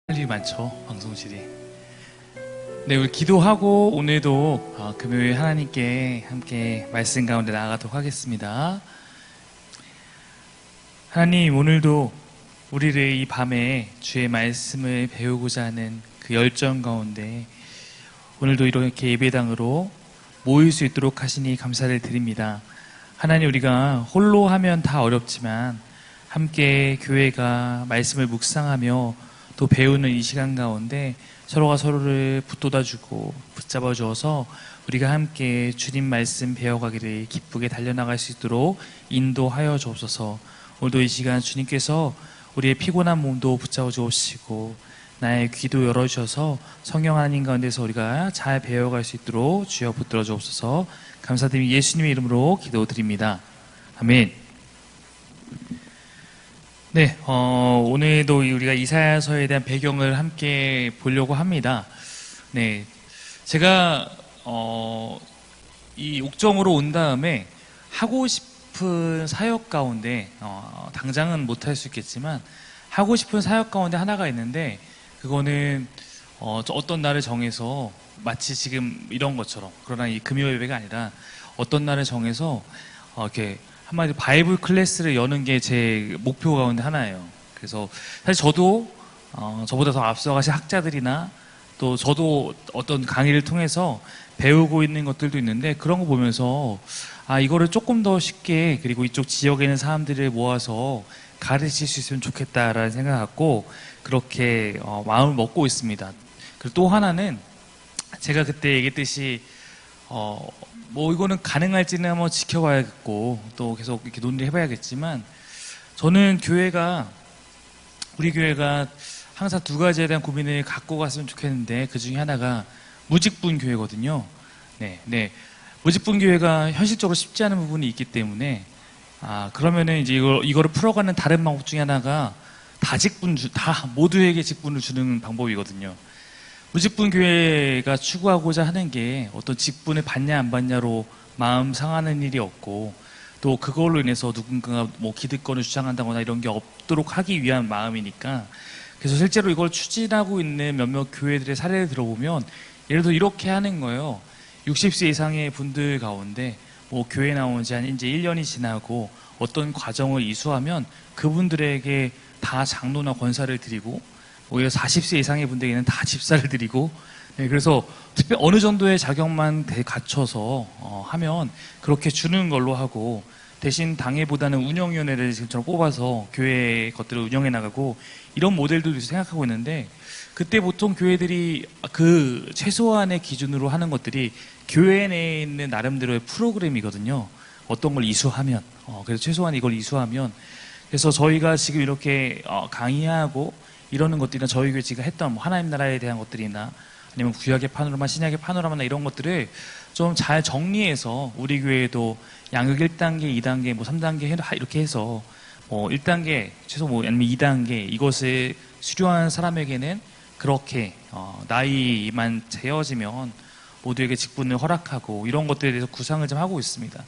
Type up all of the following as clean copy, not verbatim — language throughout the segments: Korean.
할 일이 많죠, 방송실이. 네, 우리 기도하고 오늘도 금요일 하나님께 함께 말씀 가운데 나아가도록 하겠습니다. 하나님, 오늘도 우리를 이 밤에 주의 말씀을 배우고자 하는 그 열정 가운데 오늘도 이렇게 예배당으로 모일 수 있도록 하시니 감사를 드립니다. 하나님, 우리가 홀로 하면 다 어렵지만 함께 교회가 말씀을 묵상하며 또 배우는 이 시간 가운데 서로가 서로를 붙돋아주고 붙잡아주어서 우리가 함께 주님 말씀 배워가기를 기쁘게 달려나갈 수 있도록 인도하여 주옵소서. 오늘도 이 시간 주님께서 우리의 피곤한 몸도 붙잡아 주옵시고 나의 귀도 열어주셔서 성령 하나님 가운데서 우리가 잘 배워갈 수 있도록 주여 붙들어 주옵소서. 감사드리며 예수님의 이름으로 기도드립니다. 아멘. 네, 오늘도 우리가 이사야서에 대한 배경을 함께 보려고 합니다. 네, 제가 이 옥정으로 온 다음에 하고 싶은 사역 가운데 당장은 못할 수 있겠지만 하고 싶은 사역 가운데 하나가 있는데 그거는 어떤 날을 정해서 마치 지금 이런 것처럼, 그러나 이 금요 예배가 아니라 어떤 날을 정해서 이렇게 한마디로 바이블 클래스를 여는 게 제 목표 가운데 하나예요. 그래서 사실 저도 저보다 더 앞서가신 학자들이나 또 저도 어떤 강의를 통해서 배우고 있는 것들도 있는데 그런 거 보면서 이거를 조금 더 쉽게, 그리고 이쪽 지역에 있는 사람들을 모아서 가르칠 수 있으면 좋겠다라는 생각 갖고 그렇게 마음을 먹고 있습니다. 그리고 또 하나는 제가 그때 얘기했듯이 뭐 이거는 가능할지는 한번 지켜봐야겠고 또 계속 이렇게 논의를 해봐야겠지만 저는 우리 교회가 항상 두 가지에 대한 고민을 갖고 갔으면 좋겠는데 그 중에 하나가 무직분 교회거든요. 네. 무직분 교회가 현실적으로 쉽지 않은 부분이 있기 때문에 그러면은 이제 이거를 풀어가는 다른 방법 중에 하나가 다 모두에게 직분을 주는 방법이거든요. 무직분 교회가 추구하고자 하는 게 어떤 직분을 받냐 안 받냐로 마음 상하는 일이 없고 또 그걸로 인해서 누군가가 뭐 기득권을 주장한다거나 이런 게 없도록 하기 위한 마음이니까, 그래서 실제로 이걸 추진하고 있는 몇몇 교회들의 사례를 들어보면 예를 들어 이렇게 하는 거예요. 60세 이상의 분들 가운데 뭐 교회 나온 지 한 이제 1년이 지나고 어떤 과정을 이수하면 그분들에게 다 장로나 권사를 드리고 오히려 40세 이상의 분들에게는 다 집사를 드리고, 그래서 특별히 어느 정도의 자격만 갖춰서 하면 그렇게 주는 걸로 하고, 대신 당회보다는 운영위원회를 지금처럼 뽑아서 교회 것들을 운영해 나가고 이런 모델들도 생각하고 있는데, 그때 보통 교회들이 그 최소한의 기준으로 하는 것들이 교회 내에 있는 나름대로의 프로그램이거든요. 어떤 걸 이수하면 그래서 최소한 이걸 이수하면, 그래서 저희가 지금 이렇게 강의하고 이러는 것들이나 저희 교회 지금 했던 뭐 하나님 나라에 대한 것들이나 아니면 구약의 파노라마, 신약의 파노라마나 이런 것들을 좀 잘 정리해서 우리 교회에도 양육 1단계, 2단계, 뭐 3단계 이렇게 해서 뭐 1단계, 최소 뭐 아니면 2단계 이것을 수료한 사람에게는 그렇게 나이만 재어지면 모두에게 직분을 허락하고 이런 것들에 대해서 구상을 좀 하고 있습니다.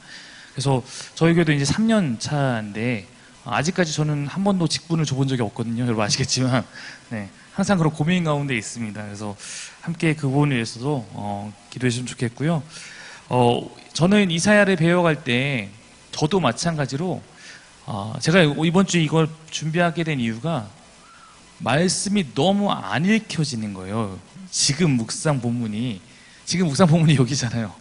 그래서 저희 교회도 이제 3년 차인데 아직까지 저는 한 번도 직분을 줘본 적이 없거든요. 여러분 아시겠지만, 네, 항상 그런 고민 가운데 있습니다. 그래서 함께 그 부분에 대해서도 기도해 주시면 좋겠고요. 저는 이사야를 배워갈 때 저도 마찬가지로 제가 이번 주 이걸 준비하게 된 이유가 말씀이 너무 안 읽혀지는 거예요. 지금 묵상 본문이 여기잖아요.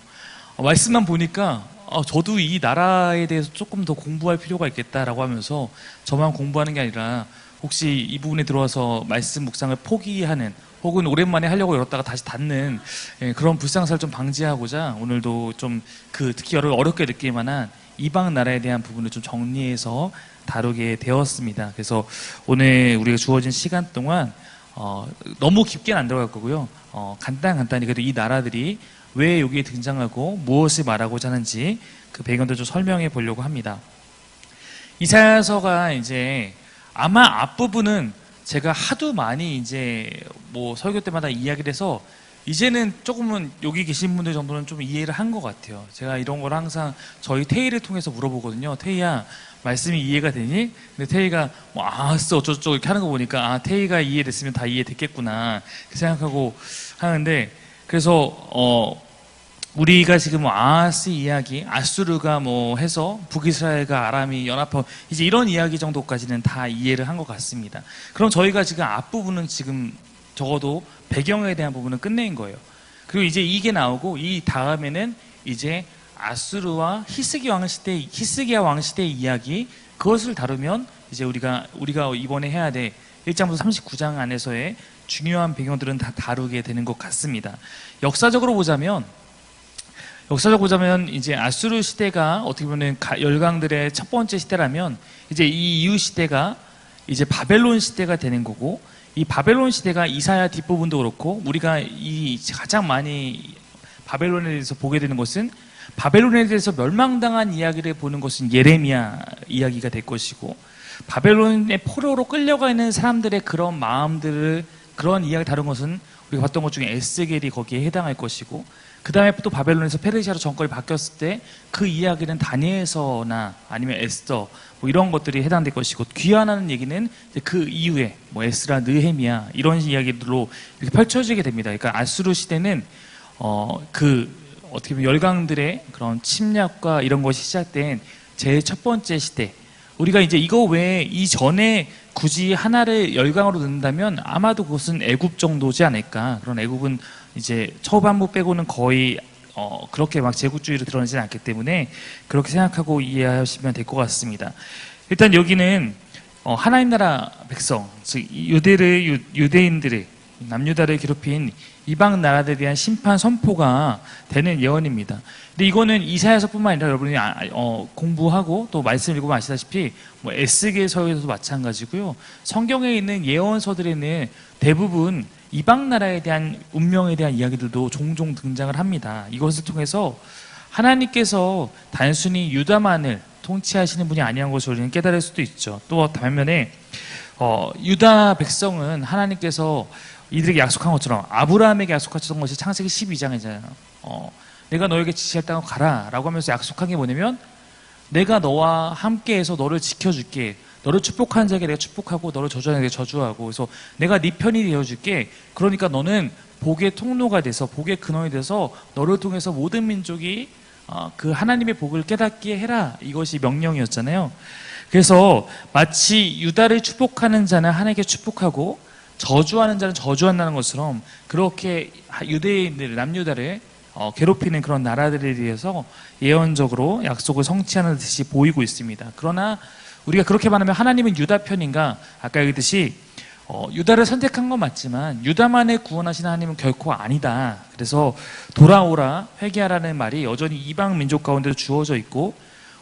말씀만 보니까 저도 이 나라에 대해서 조금 더 공부할 필요가 있겠다라고 하면서 저만 공부하는 게 아니라 혹시 이 부분에 들어와서 말씀 묵상을 포기하는 혹은 오랜만에 하려고 열었다가 다시 닫는 그런 불상사를 좀 방지하고자 오늘도 좀 특히 어렵게 느낄 만한 이방 나라에 대한 부분을 좀 정리해서 다루게 되었습니다. 그래서 오늘 우리가 주어진 시간 동안 너무 깊게는 안 들어갈 거고요. 간단히 그래도 이 나라들이 왜 여기에 등장하고 무엇을 말하고자 하는지 그 배경도 좀 설명해 보려고 합니다. 이사야서가 이제 아마 앞부분은 제가 하도 많이 이제 뭐 설교 때마다 이야기를 해서 이제는 조금은 여기 계신 분들 정도는 좀 이해를 한 것 같아요. 제가 이런 걸 항상 저희 태희를 통해서 물어보거든요. 태희야, 말씀이 이해가 되니? 근데 태희가 뭐 아싸 어쩌고저쩌고 이렇게 하는 거 보니까 아, 태희가 이해됐으면 다 이해됐겠구나 생각하고 하는데, 그래서 우리가 지금 뭐 아하스 이야기, 아수르가 뭐 해서 북이스라엘과 아람이 연합하고 이제 이런 이야기 정도까지는 다 이해를 한 것 같습니다. 그럼 저희가 지금 앞부분은 지금 적어도 배경에 대한 부분은 끝낸 거예요. 그리고 이제 이게 나오고 이 다음에는 이제 아수르와 히스기야 왕 시대의 이야기, 그것을 다루면 이제 우리가 이번에 해야 될 1장부터 39장 안에서의 중요한 배경들은 다 다루게 되는 것 같습니다. 역사적으로 보자면 이제 아수르 시대가 어떻게 보면 열강들의 첫 번째 시대라면, 이제 이 이후 시대가 이제 바벨론 시대가 되는 거고, 이 바벨론 시대가 이사야 뒷부분도 그렇고, 우리가 이 가장 많이 바벨론에 대해서 보게 되는 것은, 바벨론에 대해서 멸망당한 이야기를 보는 것은 예레미야 이야기가 될 것이고, 바벨론의 포로로 끌려가 있는 사람들의 그런 마음들을, 그런 이야기 다룬 것은 우리가 봤던 것 중에 에스겔이 거기에 해당할 것이고, 그 다음에 또 바벨론에서 페르시아로 정권이 바뀌었을 때 그 이야기는 다니엘서나 아니면 에스더 뭐 이런 것들이 해당될 것이고, 귀환하는 얘기는 그 이후에 뭐 에스라, 느헤미야 이런 이야기들로 이렇게 펼쳐지게 됩니다. 그러니까 아수르 시대는 어떻게 보면 열강들의 그런 침략과 이런 것이 시작된 제일 첫 번째 시대. 우리가 이제 이거 외에 이전에 굳이 하나를 열강으로 넣는다면 아마도 그것은 애굽 정도지 않을까. 그런 애굽은 이제 초반부 빼고는 거의 그렇게 막 제국주의로 드러나지는 않기 때문에 그렇게 생각하고 이해하시면 될 것 같습니다. 일단 여기는 하나님 나라 백성, 즉 유대인들의 남유다를 괴롭힌 이방 나라들에 대한 심판 선포가 되는 예언입니다. 근데 이거는 이사야서뿐만 아니라 여러분이 공부하고 또 말씀 읽으면 아시다시피 뭐 에스겔서에서도 마찬가지고요. 성경에 있는 예언서들에는 대부분 이방 나라에 대한 운명에 대한 이야기들도 종종 등장을 합니다. 이것을 통해서 하나님께서 단순히 유다만을 통치하시는 분이 아니한 것을 우리는 깨달을 수도 있죠. 또 반면에 유다 백성은 하나님께서 이들에게 약속한 것처럼 아브라함에게 약속하셨던 것이 창세기 12장이잖아요. 내가 너에게 지시할 땅으로 가라 라고 하면서 약속한 게 뭐냐면, 내가 너와 함께해서 너를 지켜줄게, 너를 축복하는 자에게 내가 축복하고 너를 저주하는 자에게 저주하고, 그래서 내가 네 편이 되어줄게. 그러니까 너는 복의 통로가 돼서, 복의 근원이 돼서 너를 통해서 모든 민족이 그 하나님의 복을 깨닫게 해라, 이것이 명령이었잖아요. 그래서 마치 유다를 축복하는 자는 하나님께 축복하고 저주하는 자는 저주한다는 것처럼, 그렇게 유대인들, 남유다를 괴롭히는 그런 나라들에 대해서 예언적으로 약속을 성취하는 듯이 보이고 있습니다. 그러나 우리가 그렇게 말하면 하나님은 유다 편인가? 아까 얘기했듯이 유다를 선택한 건 맞지만 유다만을 구원하시는 하나님은 결코 아니다. 그래서 돌아오라, 회개하라는 말이 여전히 이방 민족 가운데도 주어져 있고,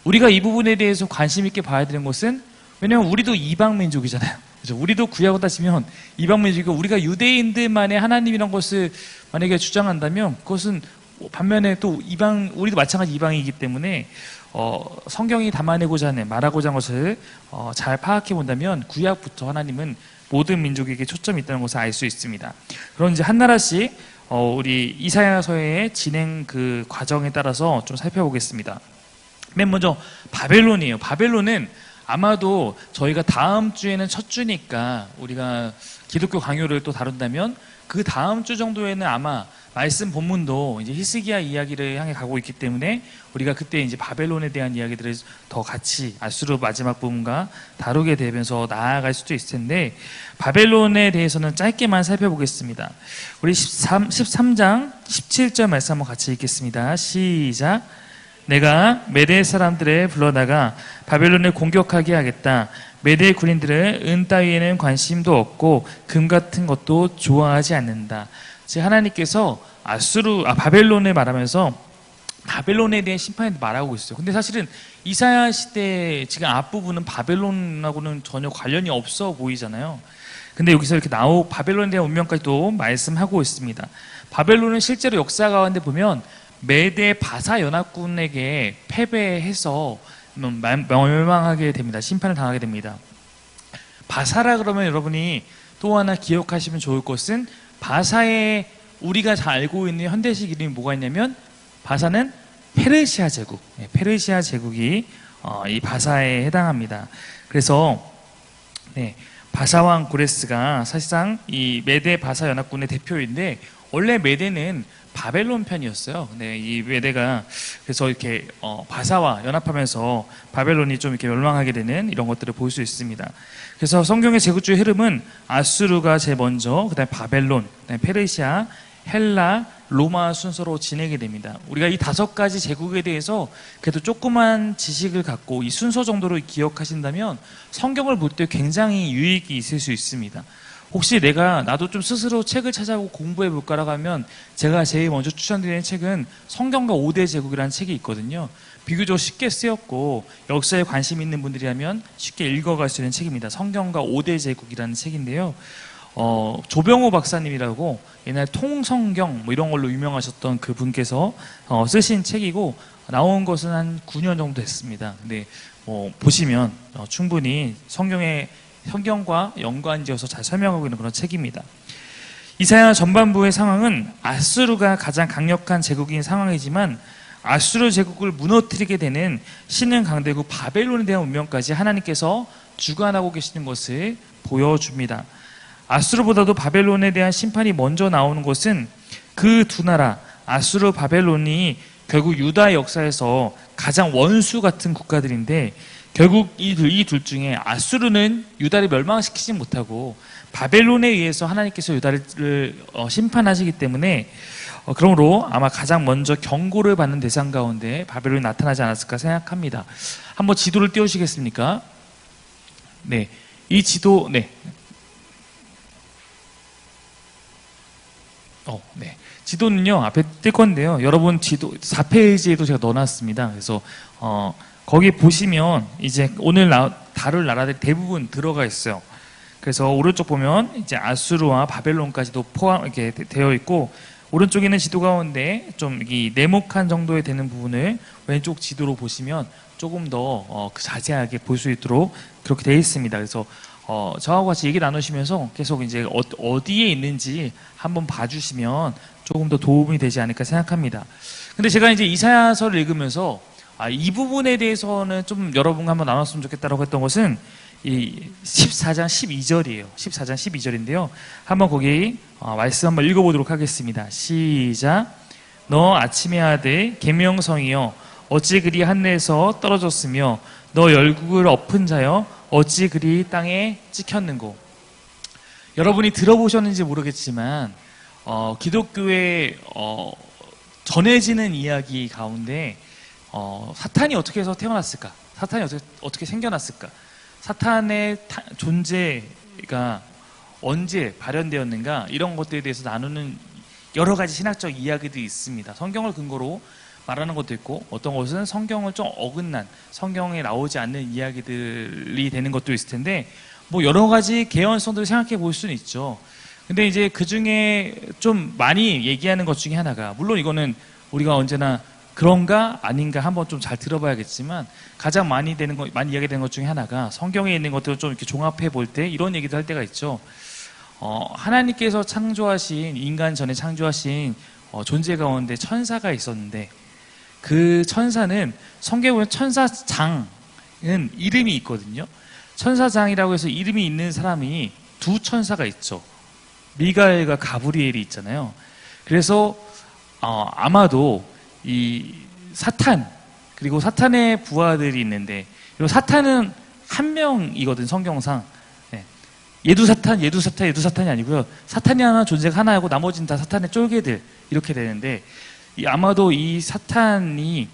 우리가 이 부분에 대해서 관심 있게 봐야 되는 것은, 왜냐하면 우리도 이방 민족이잖아요. 그렇죠? 우리도 구약으로 따지면 이방 민족이고, 우리가 유대인들만의 하나님이란 것을 만약에 주장한다면 그것은 반면에 또 우리도 마찬가지 이방이기 때문에 성경이 담아내고자 하는, 말하고자 하는 것을 잘 파악해 본다면 구약부터 하나님은 모든 민족에게 초점이 있다는 것을 알 수 있습니다. 그럼 이제 한 나라씩 우리 이사야서의 진행 그 과정에 따라서 좀 살펴보겠습니다. 맨 먼저 바벨론이에요. 바벨론은 아마도 저희가 다음 주에는 첫 주니까 우리가 기독교 강요를 또 다룬다면 그 다음 주 정도에는 아마 말씀 본문도 이제 히스기야 이야기를 향해 가고 있기 때문에 우리가 그때 이제 바벨론에 대한 이야기들을 더 같이 아수르 마지막 부분과 다루게 되면서 나아갈 수도 있을 텐데, 바벨론에 대해서는 짧게만 살펴보겠습니다. 우리 13장 17절 말씀 한번 같이 읽겠습니다. 시작. 내가 메대 사람들을 불러다가 바벨론을 공격하게 하겠다. 메대 군인들은 은 따위에는 관심도 없고 금 같은 것도 좋아하지 않는다. 즉 하나님께서 바벨론을 말하면서 바벨론에 대한 심판에 말하고 있어요. 근데 사실은 이사야 시대 지금 앞부분은 바벨론하고는 전혀 관련이 없어 보이잖아요. 근데 여기서 이렇게 바벨론에 대한 운명까지도 말씀하고 있습니다. 바벨론은 실제로 역사 가운데 보면 메대 바사 연합군에게 패배해서 멸망하게 됩니다. 심판을 당하게 됩니다. 바사라 그러면 여러분이 또 하나 기억하시면 좋을 것은, 바사의 우리가 잘 알고 있는 현대식 이름이 뭐가 있냐면 바사는 페르시아 제국, 페르시아 제국이 이 바사에 해당합니다. 그래서 바사 왕 고레스가 사실상 이 메데 바사 연합군의 대표인데 원래 메데는 바벨론 편이었어요. 이 메데가 그래서 이렇게 바사와 연합하면서 바벨론이 좀 이렇게 멸망하게 되는 이런 것들을 볼 수 있습니다. 그래서 성경의 제국주의 흐름은 아수르가 제일 먼저, 그다음에 바벨론, 그다음에 페르시아, 헬라, 로마 순서로 지내게 됩니다. 우리가 이 5가지 제국에 대해서 그래도 조그만 지식을 갖고 이 순서 정도로 기억하신다면 성경을 볼 때 굉장히 유익이 있을 수 있습니다. 혹시 나도 좀 스스로 책을 찾아보고 공부해 볼까라고 하면 제가 제일 먼저 추천드리는 책은 성경과 5대 제국이라는 책이 있거든요. 비교적 쉽게 쓰였고 역사에 관심 있는 분들이라면 쉽게 읽어갈 수 있는 책입니다. 성경과 5대 제국이라는 책인데요. 조병호 박사님이라고 옛날 통성경 뭐 이런 걸로 유명하셨던 그 분께서 쓰신 책이고 나온 것은 한 9년 정도 됐습니다. 근데 보시면 충분히 성경과 연관지어서 잘 설명하고 있는 그런 책입니다. 이사야 전반부의 상황은 아수르가 가장 강력한 제국인 상황이지만 아수르 제국을 무너뜨리게 되는 신흥 강대국 바벨론에 대한 운명까지 하나님께서 주관하고 계시는 것을 보여줍니다. 아수르보다도 바벨론에 대한 심판이 먼저 나오는 것은 그 두 나라 아수르 바벨론이 결국 유다의 역사에서 가장 원수 같은 국가들인데 결국 이 둘 중에 아수르는 유다를 멸망시키지 못하고 바벨론에 의해서 하나님께서 유다를 심판하시기 때문에 그러므로 아마 가장 먼저 경고를 받는 대상 가운데 바벨론이 나타나지 않았을까 생각합니다. 한번 지도를 띄워주시겠습니까? 이 지도, 지도는요, 앞에 뜰 건데요. 여러분 지도 4페이지에도 제가 넣어놨습니다. 그래서, 거기 보시면 이제 오늘 다룰 나라들 대부분 들어가 있어요. 그래서 오른쪽 보면 이제 아수르와 바벨론까지도 이렇게 되어 있고, 오른쪽에는 지도 가운데 좀 이 네모칸 정도에 되는 부분을 왼쪽 지도로 보시면 조금 더 자세하게 볼 수 있도록 그렇게 되어 있습니다. 그래서 저하고 같이 얘기 나누시면서 계속 이제 어디에 있는지 한번 봐주시면 조금 더 도움이 되지 않을까 생각합니다. 근데 제가 이제 이사야서를 읽으면서 이 부분에 대해서는 좀 여러분과 한번 나눴으면 좋겠다라고 했던 것은 이 14장 12절이에요. 14장 12절인데요. 한번 거기 말씀 한번 읽어보도록 하겠습니다. 시작. 너 아침의 아들 계명성이여 어찌 그리 하늘에서 떨어졌으며 너 열국을 엎은 자여 어찌 그리 땅에 찍혔는고. 여러분이 들어보셨는지 모르겠지만 기독교에 전해지는 이야기 가운데 사탄이 어떻게 해서 태어났을까? 사탄이 어떻게 생겨났을까? 사탄의 존재가 언제 발현되었는가? 이런 것들에 대해서 나누는 여러 가지 신학적 이야기들이 있습니다. 성경을 근거로 말하는 것도 있고 어떤 것은 성경을 좀 어긋난 성경에 나오지 않는 이야기들이 되는 것도 있을 텐데 뭐 여러 가지 개연성들을 생각해 볼 수는 있죠. 근데 이제 그 중에 좀 많이 얘기하는 것 중에 하나가 물론 이거는 우리가 언제나 그런가 아닌가 한번 좀 잘 들어봐야겠지만 가장 많이 이야기되는 것 중에 하나가 성경에 있는 것들을 좀 이렇게 종합해 볼 때 이런 얘기도 할 때가 있죠. 하나님께서 창조하신 인간 전에 창조하신 존재 가운데 천사가 있었는데 그 천사는 성경에 보면 천사장은 이름이 있거든요. 천사장이라고 해서 이름이 있는 사람이 두 천사가 있죠. 미가엘과 가브리엘이 있잖아요. 그래서 아마도 이 사탄 그리고 사탄의 부하들이 있는데 그리고 사탄은 한 명이거든 성경상. 얘도 사탄이 아니고요. 사탄이 하나 존재가 하나하고 나머지는 다 사탄의 쫄개들 이렇게 되는데 아마도 이 사탄이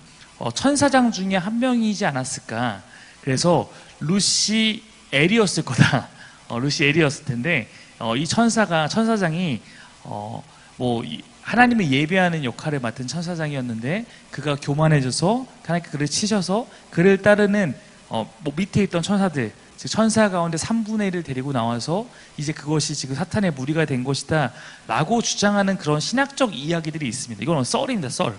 천사장 중에 한 명이지 않았을까. 그래서 루시엘이었을 거다. 루시엘이었을 텐데 이 천사장이 하나님을 예배하는 역할을 맡은 천사장이었는데 그가 교만해져서 하나님께 그를 치셔서 그를 따르는 밑에 있던 천사들 즉 천사 가운데 3분의 1을 데리고 나와서 이제 그것이 지금 사탄의 무리가 된 것이다 라고 주장하는 그런 신학적 이야기들이 있습니다. 이건 썰입니다. 썰.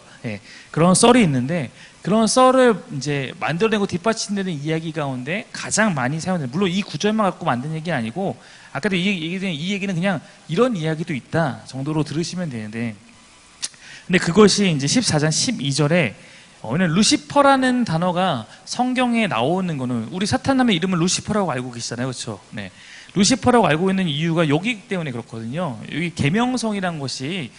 그런 썰이 있는데 그런 썰을 이제 만들어내고 뒷받침되는 이야기 가운데 가장 많이 사용되는, 물론 이 구절만 갖고 만든 얘기는 아니고 아까도 이 얘기는 그냥 이런 이야기도 있다 정도로 들으시면 되는데, 근데 그것이 이제 14장 12절에 루시퍼라는 단어가 성경에 나오는 거는, 우리 사탄남의 이름은 루시퍼라고 알고 계시잖아요, 그렇죠? 네. 루시퍼라고 알고 있는 이유가 여기 때문에 그렇거든요. 여기 계명성이라는 것이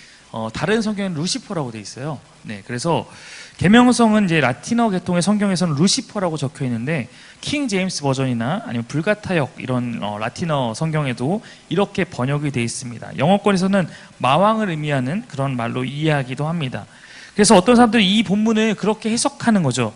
다른 성경에는 루시퍼라고 돼 있어요. 네, 그래서 계명성은 이제 라틴어 계통의 성경에서는 루시퍼라고 적혀 있는데, 킹 제임스 버전이나 아니면 불가타역 이런 라틴어 성경에도 이렇게 번역이 돼 있습니다. 영어권에서는 마왕을 의미하는 그런 말로 이해하기도 합니다. 그래서 어떤 사람들이 이 본문을 그렇게 해석하는 거죠.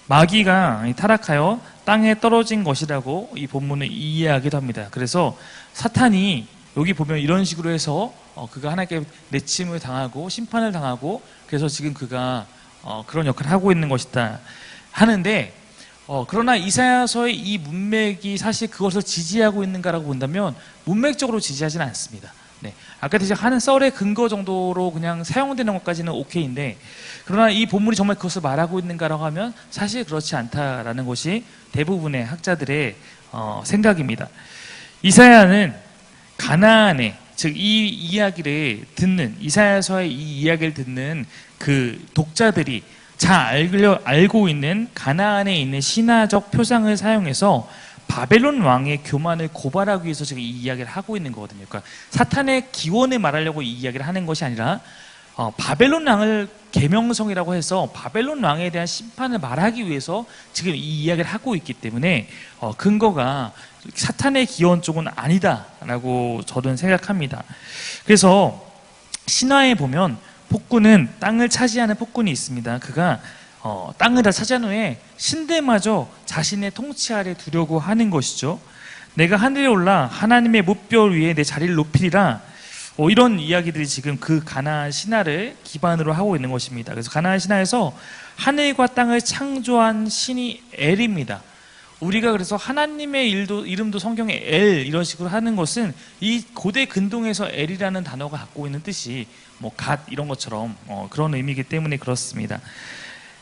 마귀가 타락하여 땅에 떨어진 것이라고 이 본문을 이해하기도 합니다. 그래서 사탄이 여기 보면 이런 식으로 해서 그가 하나님께 내침을 당하고 심판을 당하고, 그래서 지금 그가 그런 역할을 하고 있는 것이다 하는데, 그러나 이사야서의 이 문맥이 사실 그것을 지지하고 있는가라고 본다면 문맥적으로 지지하지는 않습니다. 네. 아까 하는 썰의 근거 정도로 그냥 사용되는 것까지는 오케이인데, 그러나 이 본문이 정말 그것을 말하고 있는가라고 하면 사실 그렇지 않다라는 것이 대부분의 학자들의 생각입니다. 이사야는 가나안에, 즉 이 이야기를 듣는, 이사야서의 이 이야기를 듣는 그 독자들이 잘 알고 있는 가나안에 있는 신화적 표상을 사용해서 바벨론 왕의 교만을 고발하기 위해서 지금 이 이야기를 하고 있는 거거든요. 그러니까 사탄의 기원을 말하려고 이 이야기를 하는 것이 아니라 바벨론 왕을 계명성이라고 해서 바벨론 왕에 대한 심판을 말하기 위해서 지금 이 이야기를 하고 있기 때문에 근거가 사탄의 기원 쪽은 아니다라고 저는 생각합니다. 그래서 신화에 보면 폭군은, 땅을 차지하는 폭군이 있습니다. 그가 땅을 다 차지한 후에 신들마저 자신의 통치 아래 두려고 하는 것이죠. 내가 하늘에 올라 하나님의 뭇별 위에 내 자리를 높이리라, 이런 이야기들이 지금 그 가나안 신화를 기반으로 하고 있는 것입니다. 그래서 가나안 신화에서 하늘과 땅을 창조한 신이 엘입니다. 우리가 그래서 하나님의 이름도 성경에 엘 이런 식으로 하는 것은 이 고대 근동에서 엘이라는 단어가 갖고 있는 뜻이 갓 이런 것처럼 그런 의미이기 때문에 그렇습니다.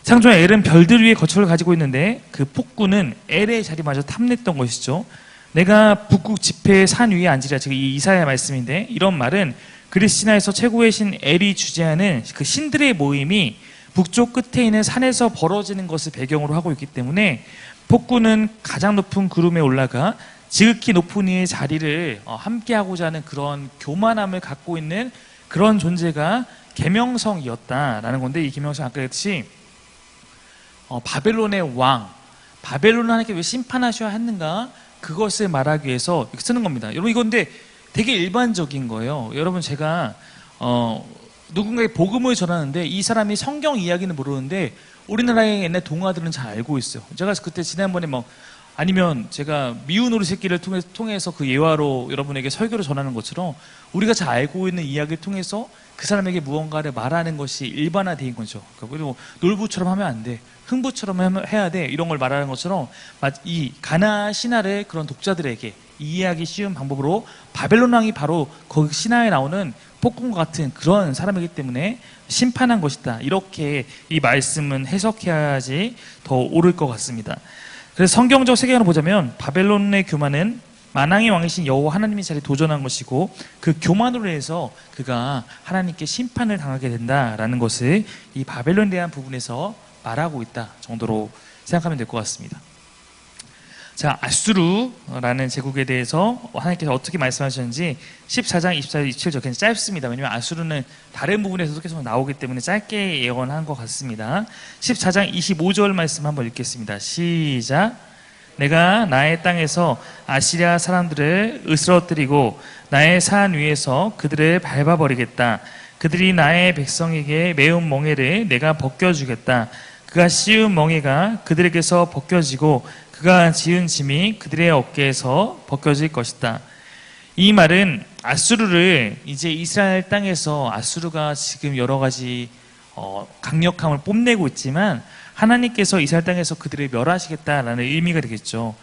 창조한 엘은 별들 위에 거처를 가지고 있는데 그 폭군은 엘의 자리마저 탐냈던 것이죠. 내가 북극 지폐의 산 위에 앉으리라, 즉 이 이사야 말씀인데, 이런 말은 그리스 신화에서 최고의 신 엘이 주재하는 그 신들의 모임이 북쪽 끝에 있는 산에서 벌어지는 것을 배경으로 하고 있기 때문에 폭군은 가장 높은 구름에 올라가 지극히 높은 이의 자리를 함께하고자 하는 그런 교만함을 갖고 있는 그런 존재가 계명성이었다라는 건데, 이 계명성 아까 했듯이 바벨론의 왕, 바벨론을 하나님께 왜 심판하셔야 했는가, 그것을 말하기 위해서 이렇게 쓰는 겁니다. 여러분, 이건데 되게 일반적인 거예요. 여러분, 제가 누군가에게 복음을 전하는데 이 사람이 성경 이야기는 모르는데 우리나라의 옛날 동화들은 잘 알고 있어요. 제가 그때 지난번에 아니면 제가 미운 우리 새끼를 통해서 그 예화로 여러분에게 설교를 전하는 것처럼 우리가 잘 알고 있는 이야기를 통해서 그 사람에게 무언가를 말하는 것이 일반화된 거죠. 그리고 놀부처럼 하면 안 돼, 흥부처럼 해야 돼, 이런 걸 말하는 것처럼 이 가나안 신화를 그런 독자들에게 이해하기 쉬운 방법으로 바벨론 왕이 바로 거기 신화에 나오는 폭군과 같은 그런 사람이기 때문에 심판한 것이다, 이렇게 이 말씀은 해석해야지 더 옳을 것 같습니다. 그래서 성경적 세계관을 보자면 바벨론의 교만은 만왕의 왕이신 여호와 하나님의 자리에 도전한 것이고, 그 교만으로 인해서 그가 하나님께 심판을 당하게 된다라는 것을 이 바벨론에 대한 부분에서 말하고 있다 정도로 생각하면 될 것 같습니다. 자, 아수르라는 제국에 대해서 하나님께서 어떻게 말씀하셨는지 14장 24절 27절 굉장히 짧습니다. 왜냐하면 아수르는 다른 부분에서도 계속 나오기 때문에 짧게 예언한 것 같습니다. 14장 25절 말씀 한번 읽겠습니다. 시작. 내가 나의 땅에서 아시리아 사람들을 으스러뜨리고 나의 산 위에서 그들을 밟아버리겠다. 그들이 나의 백성에게 매운 멍에를 내가 벗겨주겠다. 그가 씌운 멍에가 그들에게서 벗겨지고 그가 지은 짐이 그들의 어깨에서 벗겨질 것이다. 이 말은 아수르를 이제 이스라엘 땅에서, 아수르가 지금 여러 가지 강력함을 뽐내고 있지만 하나님께서 이스라엘 땅에서 그들을 멸하시겠다라는 의미가 되겠죠.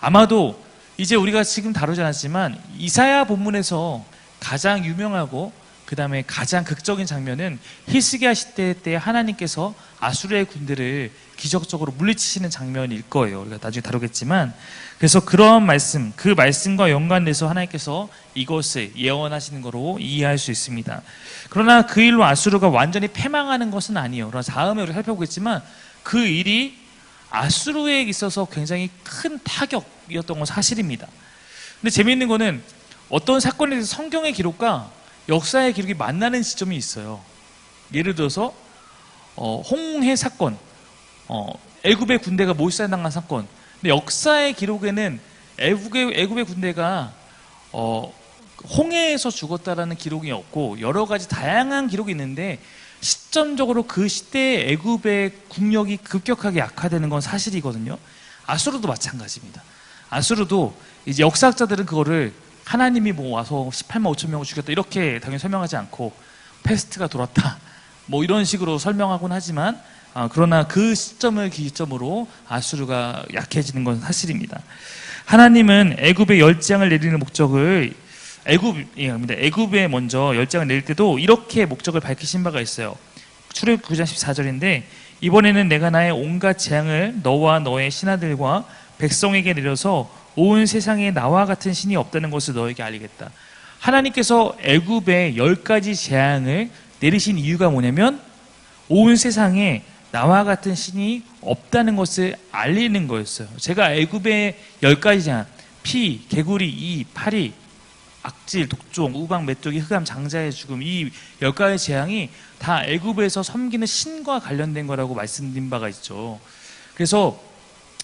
아마도 이제 우리가 지금 다루지 않았지만 이사야 본문에서 가장 유명하고 그 다음에 가장 극적인 장면은 히스기야 시대 때 하나님께서 아수르의 군대를 기적적으로 물리치시는 장면일 거예요. 우리가 나중에 다루겠지만, 그래서 그런 말씀, 그 말씀과 연관돼서 하나님께서 이것을 예언하시는 거로 이해할 수 있습니다. 그러나 그 일로 아수르가 완전히 패망하는 것은 아니에요. 그러나 다음에 우리가 살펴보겠지만 그 일이 아수르에 있어서 굉장히 큰 타격이었던 건 사실입니다. 근데 재미있는 거는 어떤 사건에 대해서 성경의 기록과 역사의 기록이 만나는 지점이 있어요. 예를 들어서 홍해 사건, 애굽의 군대가 몰살당한 사건. 근데 역사의 기록에는 애굽의 군대가 홍해에서 죽었다라는 기록이 없고 여러 가지 다양한 기록이 있는데 시점적으로 그 시대의 애굽의 국력이 급격하게 약화되는 건 사실이거든요. 아수르도 마찬가지입니다. 아수르도 이제 역사학자들은 그거를 하나님이 뭐 와서 18만 5천 명을 죽였다 이렇게 당연히 설명하지 않고 패스트가 돌았다 뭐 이런 식으로 설명하곤 하지만 그러나 그 시점을 기점으로 아수르가 약해지는 건 사실입니다. 하나님은 애굽에 열재앙을 내리는 목적을 애굽에 먼저 열재앙을 내릴 때도 이렇게 목적을 밝히신 바가 있어요. 출애굽 9장 14절인데 이번에는 내가 나의 온갖 재앙을 너와 너의 신하들과 백성에게 내려서 온 세상에 나와 같은 신이 없다는 것을 너에게 알리겠다. 하나님께서 애굽에 10가지 재앙을 내리신 이유가 뭐냐면 온 세상에 나와 같은 신이 없다는 것을 알리는 거였어요. 제가 애굽의 10가지 재앙, 피, 개구리, 이, 파리, 악질, 독종, 우박, 메뚜기, 흑암, 장자의 죽음, 이 10가지 재앙이 다 애굽에서 섬기는 신과 관련된 거라고 말씀드린 바가 있죠. 그래서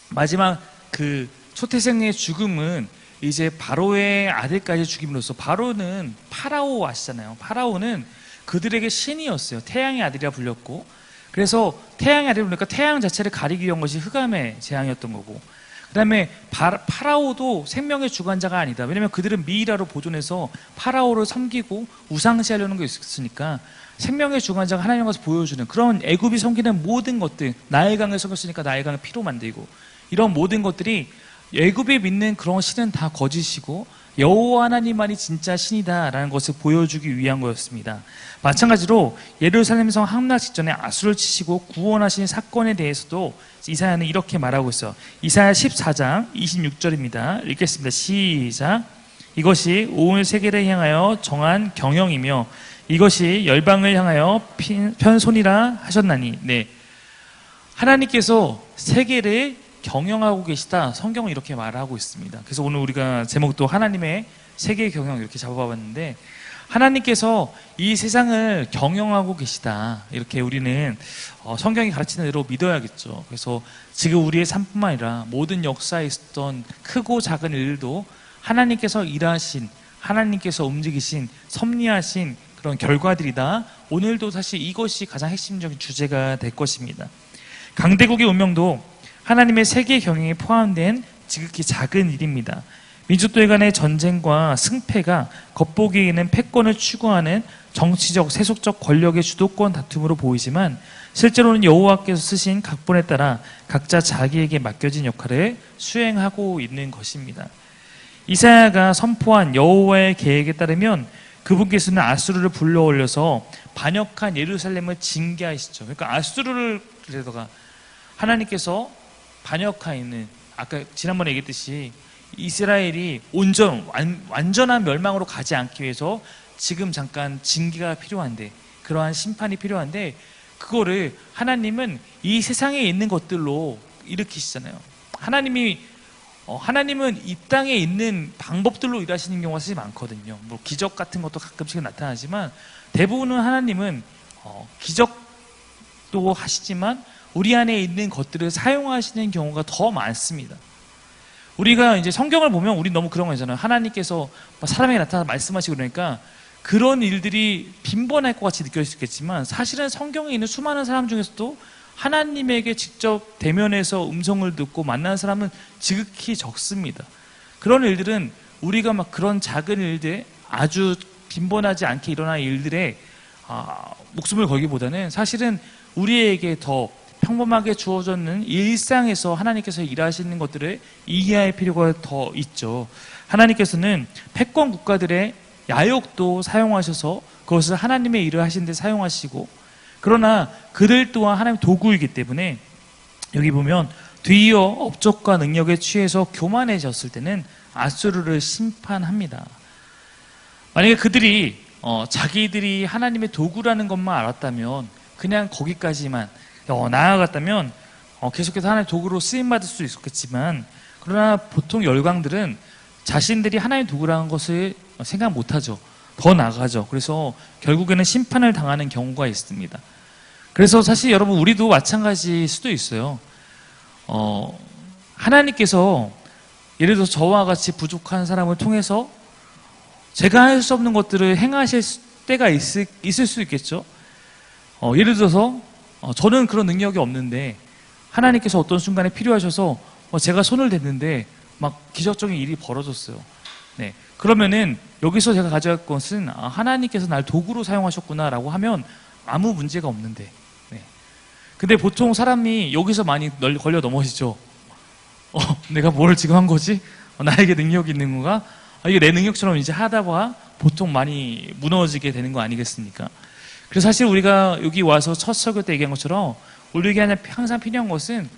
마지막 그 초태생의 죽음은 이제 바로의 아들까지 죽임으로써, 바로는 파라오 아시잖아요. 파라오는 그들에게 신이었어요. 태양의 아들이라 불렸고, 그래서 태양의 아들이라 부르니까 태양 자체를 가리기 위한 것이 흑암의 재앙이었던 거고, 그 다음에 파라오도 생명의 주관자가 아니다. 왜냐하면 그들은 미이라로 보존해서 파라오를 섬기고 우상시하려는 게 있었으니까 생명의 주관자가 하나님 와서 보여주는 그런 애굽이 섬기는 모든 것들, 나일강을 섬겼으니까 나일강을 피로 만들고, 이런 모든 것들이 애굽이 믿는 그런 신은 다 거짓이고 여호와 하나님만이 진짜 신이다라는 것을 보여주기 위한 거였습니다. 마찬가지로 예루살렘 성 함락 직전에 아수르를 치시고 구원하신 사건에 대해서도 이사야는 이렇게 말하고 있어요. 이사야 14장 26절입니다. 읽겠습니다. 시작. 이것이 온 세계를 향하여 정한 경영이며 이것이 열방을 향하여 편손이라 하셨나니. 네, 하나님께서 세계를 경영하고 계시다. 성경은 이렇게 말하고 있습니다. 그래서 오늘 우리가 제목도 하나님의 세계 경영 이렇게 잡아봤는데, 하나님께서 이 세상을 경영하고 계시다. 이렇게 우리는 성경이 가르치는 대로 믿어야겠죠. 그래서 지금 우리의 삶뿐만 아니라 모든 역사에 있었던 크고 작은 일들도 하나님께서 일하신, 하나님께서 움직이신, 섭리하신 그런 결과들이다. 오늘도 사실 이것이 가장 핵심적인 주제가 될 것입니다. 강대국의 운명도 하나님의 세계 경영에 포함된 지극히 작은 일입니다. 민족들 간의 전쟁과 승패가 겉보기에는 패권을 추구하는 정치적, 세속적 권력의 주도권 다툼으로 보이지만 실제로는 여호와께서 쓰신 각본에 따라 각자 자기에게 맡겨진 역할을 수행하고 있는 것입니다. 이사야가 선포한 여호와의 계획에 따르면 그분께서는 아수르를 불러올려서 반역한 예루살렘을 징계하시죠. 그러니까 아수르를 그래서가 하나님께서 반역하는, 아까 지난번에 얘기했듯이 이스라엘이 완전한 멸망으로 가지 않기 위해서 지금 잠깐 징계가 필요한데, 그러한 심판이 필요한데, 그거를 하나님은 이 세상에 있는 것들로 일으키시잖아요. 하나님은 이 땅에 있는 방법들로 일하시는 경우가 사실 많거든요. 뭐 기적 같은 것도 가끔씩 나타나지만 대부분은 하나님은 기적도 하시지만 우리 안에 있는 것들을 사용하시는 경우가 더 많습니다. 우리가 이제 성경을 보면 우리 너무 그런 거 있잖아요. 하나님께서 사람에게 나타나서 말씀하시고 그러니까 그런 일들이 빈번할 것 같이 느껴질 수 있겠지만 사실은 성경에 있는 수많은 사람 중에서도 하나님에게 직접 대면해서 음성을 듣고 만난 사람은 지극히 적습니다. 그런 일들은 우리가 막 그런 작은 일들, 아주 빈번하지 않게 일어나는 일들에 목숨을 걸기보다는 사실은 우리에게 더 평범하게 주어졌는 일상에서 하나님께서 일하시는 것들을 이해할 필요가 더 있죠. 하나님께서는 패권 국가들의 야욕도 사용하셔서 그것을 하나님의 일을 하시는 데 사용하시고, 그러나 그들 또한 하나님의 도구이기 때문에 여기 보면 뒤이어 업적과 능력에 취해서 교만해졌을 때는 아수르를 심판합니다. 만약에 그들이 자기들이 하나님의 도구라는 것만 알았다면, 그냥 거기까지만 나아갔다면 계속해서 하나님의 도구로 쓰임받을 수 있었겠지만, 그러나 보통 열강들은 자신들이 하나님의 도구라는 것을 생각 못하죠. 더 나아가죠. 그래서 결국에는 심판을 당하는 경우가 있습니다. 그래서 사실 여러분, 우리도 마찬가지일 수도 있어요. 하나님께서 예를 들어서 저와 같이 부족한 사람을 통해서 제가 할 수 없는 것들을 행하실 때가 있을 수 있겠죠. 예를 들어서 저는 그런 능력이 없는데 하나님께서 어떤 순간에 필요하셔서 제가 손을 댔는데 막 기적적인 일이 벌어졌어요. 네. 그러면은 여기서 제가 가져갈 것은 하나님께서 날 도구로 사용하셨구나라고 하면 아무 문제가 없는데. 네. 근데 보통 사람이 여기서 많이 걸려 넘어지죠. 내가 뭘 지금 한 거지? 나에게 능력이 있는 건가? 이게 내 능력처럼 이제 하다가 보통 많이 무너지게 되는 거 아니겠습니까? 그래서 사실 우리가 여기 와서 첫 설교 때 얘기한 것처럼 우리에게 항상 필요한 것은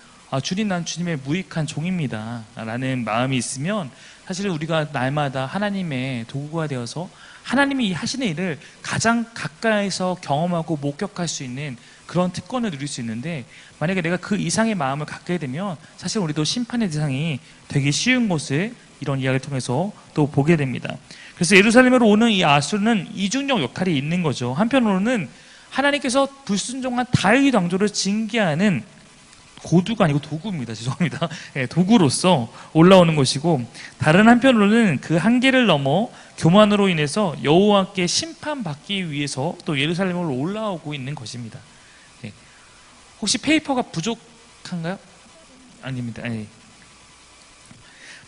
주님, 난 주님의 무익한 종입니다 라는 마음이 있으면 사실 우리가 날마다 하나님의 도구가 되어서 하나님이 하시는 일을 가장 가까이서 경험하고 목격할 수 있는 그런 특권을 누릴 수 있는데, 만약에 내가 그 이상의 마음을 갖게 되면 사실 우리도 심판의 대상이 되기 쉬운 것을 이런 이야기를 통해서 또 보게 됩니다. 그래서 예루살렘으로 오는 이 아수르는 이중적 역할이 있는 거죠. 한편으로는 하나님께서 불순종한 다윗 왕조를 징계하는 고두가 아니고 도구입니다. 죄송합니다. 네, 도구로서 올라오는 것이고, 다른 한편으로는 그 한계를 넘어 교만으로 인해서 여호와께 심판받기 위해서 또 예루살렘으로 올라오고 있는 것입니다. 네. 혹시 페이퍼가 부족한가요? 아닙니다. 아니.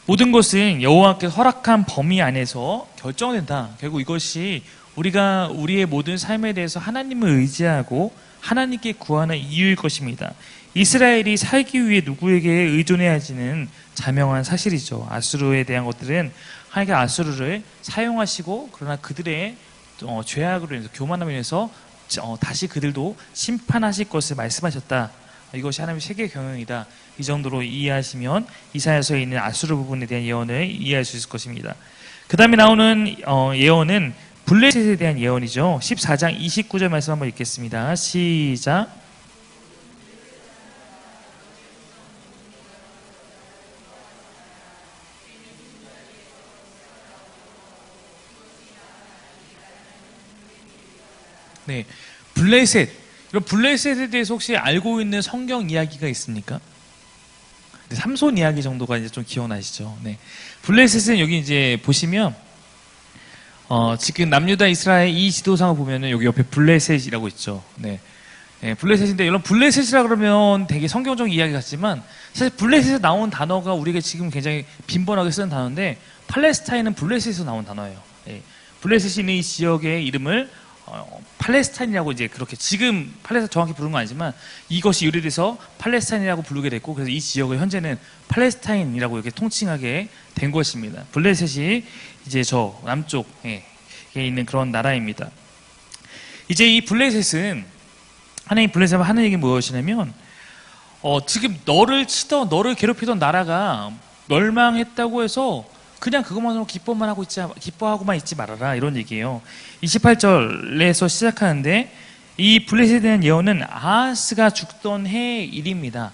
모든 것은 여호와께 허락한 범위 안에서 결정된다. 결국 이것이 우리가 우리의 모든 삶에 대해서 하나님을 의지하고 하나님께 구하는 이유일 것입니다. 이스라엘이 살기 위해 누구에게 의존해야 하지는 자명한 사실이죠. 아수르에 대한 것들은 하나님께서 아수르를 사용하시고, 그러나 그들의 죄악으로 인해서, 교만함으로 인해서 다시 그들도 심판하실 것을 말씀하셨다. 이것이 하나님의 세계 경영이다. 이 정도로 이해하시면 이사야서에 있는 아수르 부분에 대한 예언을 이해할 수 있을 것입니다. 그 다음에 나오는 예언은 블레셋에 대한 예언이죠. 14장 29절 말씀 한번 읽겠습니다. 시작. 네, 블레셋. 이런 블레셋에 대해서 혹시 알고 있는 성경 이야기가 있습니까? 삼손 이야기 정도가 이제 좀 기억나시죠? 네. 블레셋은 여기 이제 보시면, 지금 남유다 이스라엘 이 지도상을 보면은 여기 옆에 블레셋이라고 있죠. 네. 네, 블레셋인데, 여러분, 블레셋이라 그러면 되게 성경적 이야기 같지만, 사실 블레셋에서 나온 단어가 우리가 지금 굉장히 빈번하게 쓰는 단어인데, 팔레스타인은 블레셋에서 나온 단어예요. 네. 블레셋이 있는 이 지역의 이름을 팔레스타인이라고 이제 그렇게 지금 팔레스타인 정확히 부르는 건 아니지만 이것이 유래돼서 팔레스타인이라고 부르게 됐고, 그래서 이 지역을 현재는 팔레스타인이라고 이렇게 통칭하게 된 것입니다. 블레셋이 이제 저 남쪽에 있는 그런 나라입니다. 이제 이 블레셋은 하나님 블레셋은 하는 얘기 무엇이냐면 지금 너를 치던 너를 괴롭히던 나라가 멸망했다고 해서 그냥 그것만으로 기뻐하고만 있지 말아라, 이런 얘기예요. 28절에서 시작하는데, 이 블레셋에 대한 예언은 아하스가 죽던 해의 일입니다.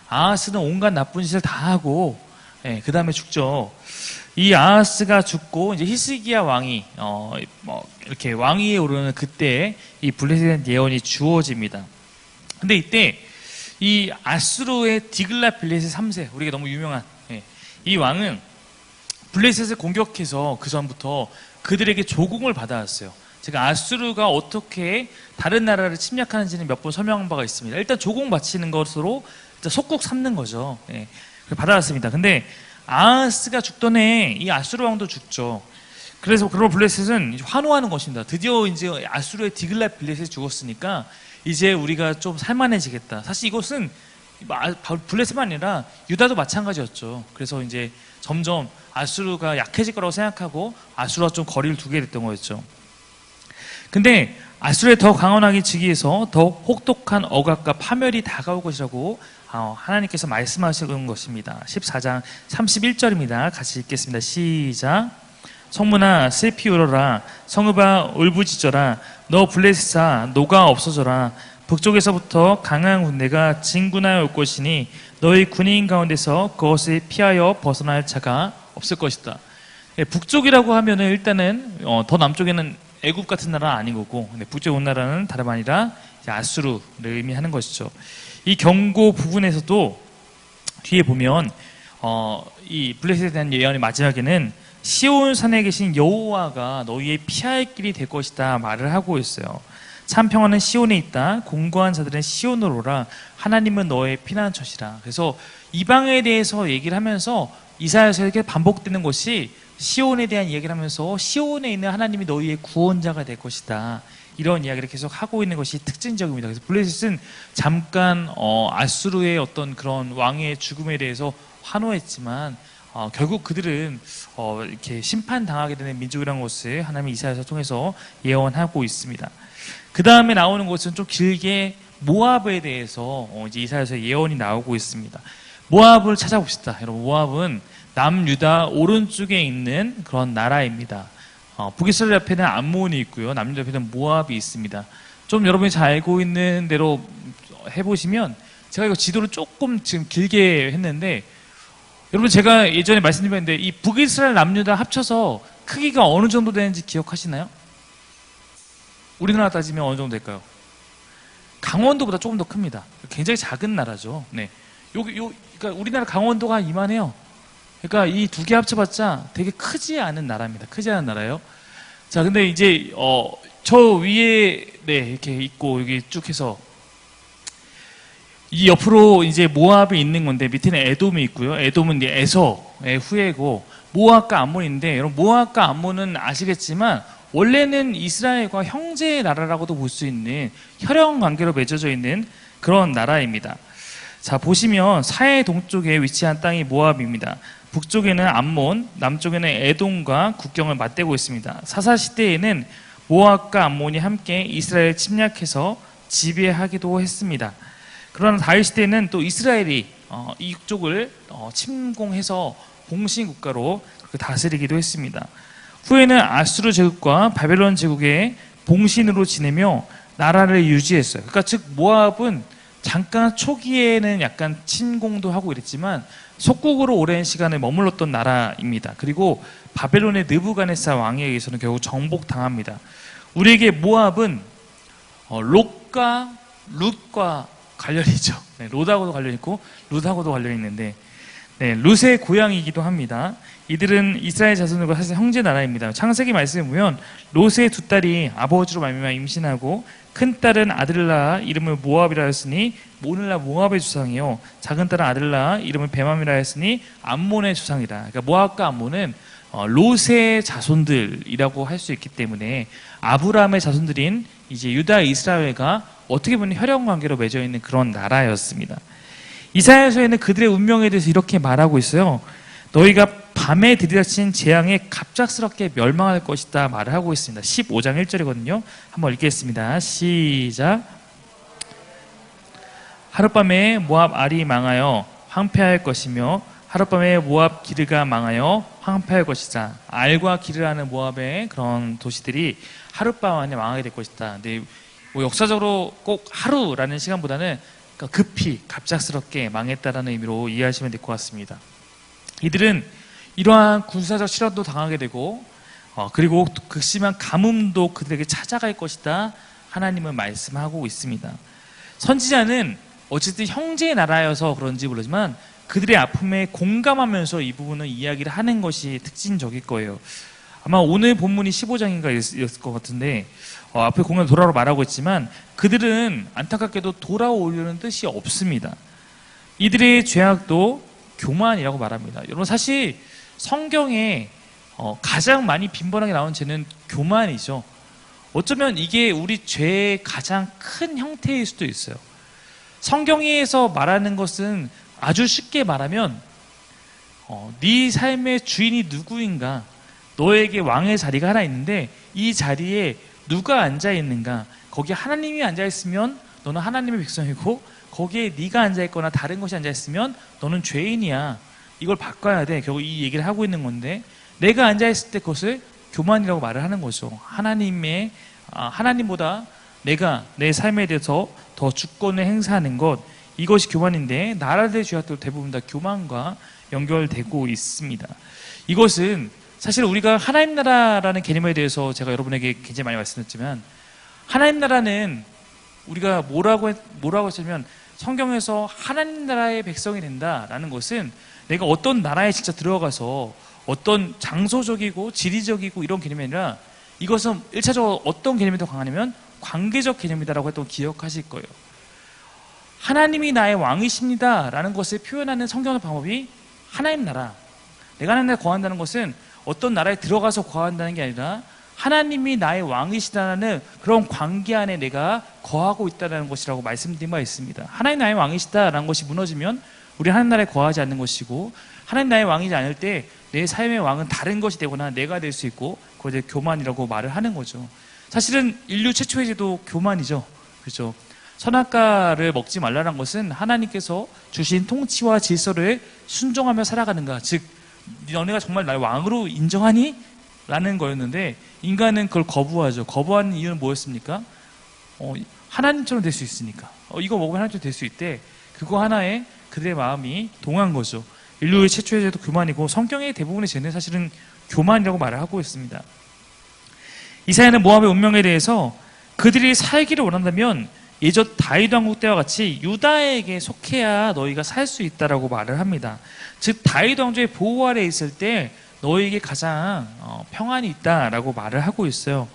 아하스는 온갖 나쁜 짓을 다 하고, 그 다음에 죽죠. 이 아하스가 죽고 이제 히스기야 왕이 이렇게 왕위에 오르는 그때 이 블레셋에 대한 예언이 주어집니다. 근데 이때 이 아수르의 디글랏빌레셋 3세, 우리가 너무 유명한 이 왕은 블레셋을 공격해서 그 전부터 그들에게 조공을 받아왔어요. 제가 아수르가 어떻게 다른 나라를 침략하는지는 몇 번 설명한 바가 있습니다. 일단 조공 바치는 것으로 속국 삼는 거죠. 예, 받아왔습니다. 근데 아하스가 죽던 해에 이 아수르 왕도 죽죠. 그래서 그런 블레셋은 환호하는 것입니다. 드디어 이제 아수르의 디글랏빌레셋이 죽었으니까 이제 우리가 좀 살만해지겠다. 사실 이것은 블레셋만 아니라 유다도 마찬가지였죠. 그래서 이제 점점 아수르가 약해질 거라고 생각하고 아수르와 좀 거리를 두게 됐던 거였죠. 근데 아수르의 더 강원하게 지기 위해서 더욱 혹독한 억압과 파멸이 다가올 것이라고 하나님께서 말씀하시는 것입니다. 14장 31절입니다. 같이 읽겠습니다. 시작. 성문아 슬피 울어라. 성읍아 울부짖어라. 너 블레셋아 노가 없어져라. 북쪽에서부터 강한 군대가 진군하여 올 것이니 너희 군인 가운데서 그것을 피하여 벗어날 자가 없을 것이다. 북쪽이라고 하면은 일단은 더 남쪽에는 애굽 같은 나라는 아닌 거고, 북쪽 온 나라는 다름 아니라 아수르를 의미하는 것이죠. 이 경고 부분에서도 뒤에 보면 이 블레셋에 대한 예언의 마지막에는 시온 산에 계신 여호와가 너희의 피할 길이 될 것이다 말을 하고 있어요. 참 평화는 시온에 있다. 공고한 자들은 시온으로 오라. 하나님은 너의 피난처시라. 그래서 이방에 대해서 얘기를 하면서 이사야서 이렇게 반복되는 것이 시온에 대한 이야기를 하면서 시온에 있는 하나님이 너희의 구원자가 될 것이다. 이런 이야기를 계속 하고 있는 것이 특징적입니다. 그래서 블레셋은 잠깐 아수르의 어떤 그런 왕의 죽음에 대해서 환호했지만 결국 그들은 이렇게 심판당하게 되는 민족이라는 것을 하나님이 이사야서 통해서 예언하고 있습니다. 그 다음에 나오는 것은 좀 길게 모압에 대해서 이제 이사야서 예언이 나오고 있습니다. 모압을 찾아봅시다. 여러분, 모압은 남유다 오른쪽에 있는 그런 나라입니다. 북이스라엘 옆에는 암몬이 있고요. 남유다 옆에는 모압이 있습니다. 좀 여러분이 잘 알고 있는 대로 해보시면, 제가 이거 지도를 조금 지금 길게 했는데, 여러분 제가 예전에 말씀드렸는데 이 북이스라엘 남유다 합쳐서 크기가 어느 정도 되는지 기억하시나요? 우리나라 따지면 어느 정도 될까요? 강원도보다 조금 더 큽니다. 굉장히 작은 나라죠. 네. 그러니까 우리나라 강원도가 이만해요. 그러니까 이 두 개 합쳐봤자 되게 크지 않은 나라입니다. 크지 않은 나라예요. 자, 근데 이제 저 위에 이렇게 있고 여기 쭉 해서 이 옆으로 이제 모압이 있는 건데 밑에는 에돔이 있고요. 에돔은 이제 에서의 후예고 모압과 암몬인데, 여러분 모압과 암몬은 아시겠지만 원래는 이스라엘과 형제 나라라고도 볼 수 있는 혈연 관계로 맺어져 있는 그런 나라입니다. 자, 보시면 사해 동쪽에 위치한 땅이 모압입니다. 북쪽에는 암몬, 남쪽에는 에돔과 국경을 맞대고 있습니다. 사사 시대에는 모압과 암몬이 함께 이스라엘을 침략해서 지배하기도 했습니다. 그러나 다윗 시대에는 또 이스라엘이 이쪽을 침공해서 공신 국가로 다스리기도 했습니다. 후에는 아수르 제국과 바벨론 제국의 봉신으로 지내며 나라를 유지했어요. 그러니까 즉 모압은 잠깐 초기에는 약간 침공도 하고 이랬지만 속국으로 오랜 시간을 머물렀던 나라입니다. 그리고 바벨론의 느부갓네살 왕에 의해서는 결국 정복당합니다. 우리에게 모압은 롯과 룻과 관련이 있죠. 네, 롯하고도 관련이 있고 룻하고도 관련이 있는데, 룻의 고향이기도 합니다. 이들은 이스라엘 자손들과 사실 형제 나라입니다. 창세기 말씀에 보면 롯의 두 딸이 아버지로 말미암아 임신하고 큰 딸은 아들을 낳아 이름을 모압이라 하였으니 모늘라 모압의 주상이요, 작은 딸은 아들을 낳아 이름을 베맘이라 하였으니 암몬의 주상이라. 그러니까 모압과 암몬은 롯의 자손들이라고 할 수 있기 때문에 아브라함의 자손들인 이제 유다 이스라엘과 어떻게 보면 혈연 관계로 맺어 있는 그런 나라였습니다. 이사야서에는 그들의 운명에 대해서 이렇게 말하고 있어요. 너희가 밤에 들이닥친 재앙에 갑작스럽게 멸망할 것이다 말을 하고 있습니다. 15장 1절이거든요. 한번 읽겠습니다. 시작. 하룻밤에 모압 알이 망하여 황폐할 것이며 하룻밤에 모압 기르가 망하여 황폐할 것이다. 알과 기르라는 모압의 그런 도시들이 하룻밤 안에 망하게 될 것이다. 근데 뭐 역사적으로 꼭 하루라는 시간보다는 급히 갑작스럽게 망했다라는 의미로 이해하시면 될 것 같습니다. 이들은 이러한 군사적 실현도 당하게 되고 그리고 극심한 가뭄도 그들에게 찾아갈 것이다 하나님은 말씀하고 있습니다. 선지자는 어쨌든 형제의 나라여서 그런지 모르지만 그들의 아픔에 공감하면서 이 부분을 이야기를 하는 것이 특징적일 거예요. 아마 오늘 본문이 15장인가였을 것 같은데 앞에 공간 돌아오라 말하고 있지만 그들은 안타깝게도 돌아오려는 뜻이 없습니다. 이들의 죄악도 교만이라고 말합니다. 여러분 사실 성경에 가장 많이 빈번하게 나온 죄는 교만이죠. 어쩌면 이게 우리 죄의 가장 큰 형태일 수도 있어요. 성경에서 말하는 것은 아주 쉽게 말하면 네 삶의 주인이 누구인가? 너에게 왕의 자리가 하나 있는데 이 자리에 누가 앉아 있는가? 거기에 하나님이 앉아 있으면 너는 하나님의 백성이고 거기에 네가 앉아 있거나 다른 것이 앉아 있으면 너는 죄인이야. 이걸 바꿔야 돼. 결국 이 얘기를 하고 있는 건데 내가 앉아 있을 때 그것을 교만이라고 말을 하는 거죠. 하나님보다 내가 내 삶에 대해서 더 주권을 행사하는 것, 이것이 교만인데 나라들의 죄악도 대부분 다 교만과 연결되고 있습니다. 이것은 사실 우리가 하나님 나라라는 개념에 대해서 제가 여러분에게 굉장히 많이 말씀드렸지만 하나님 나라는 우리가 뭐라고 했냐면 성경에서 하나님 나라의 백성이 된다라는 것은 내가 어떤 나라에 진짜 들어가서 어떤 장소적이고 지리적이고 이런 개념이 아니라 이것은 1차적으로 어떤 개념이 더 강하냐면 관계적 개념이다라고 했던 거 기억하실 거예요. 하나님이 나의 왕이십니다 라는 것을 표현하는 성경의 방법이 하나님 나라, 내가 하나님 나라에 거한다는 것은 어떤 나라에 들어가서 거한다는 게 아니라 하나님이 나의 왕이시다는 그런 관계 안에 내가 거하고 있다는 것이라고 말씀드린 바 있습니다. 하나님 나의 왕이시다라는 것이 무너지면 우리 하나님 나라에 거하지 않는 것이고 하나님 나의 왕이지 않을 때 내 삶의 왕은 다른 것이 되거나 내가 될 수 있고 그것을 교만이라고 말을 하는 거죠. 사실은 인류 최초의 죄도 교만이죠. 그렇죠? 선악과를 먹지 말라는 것은 하나님께서 주신 통치와 질서를 순종하며 살아가는가, 즉 너네가 정말 날 왕으로 인정하니? 라는 거였는데 인간은 그걸 거부하죠. 거부하는 이유는 뭐였습니까? 하나님처럼 될 수 있으니까. 이거 먹으면 하나님처럼 될 수 있대. 그거 하나에 그들의 마음이 동한 거죠. 인류의 최초의 죄도 교만이고 성경의 대부분의 죄는 사실은 교만이라고 말을 하고 있습니다. 이사야는 모압의 운명에 대해서 그들이 살기를 원한다면 예전 다윗 왕국 때와 같이 유다에게 속해야 너희가 살 수 있다라고 말을 합니다. 즉 다윗 왕조의 보호 아래 있을 때 너희에게 가장 평안이 있다라고 말을 하고 있어요.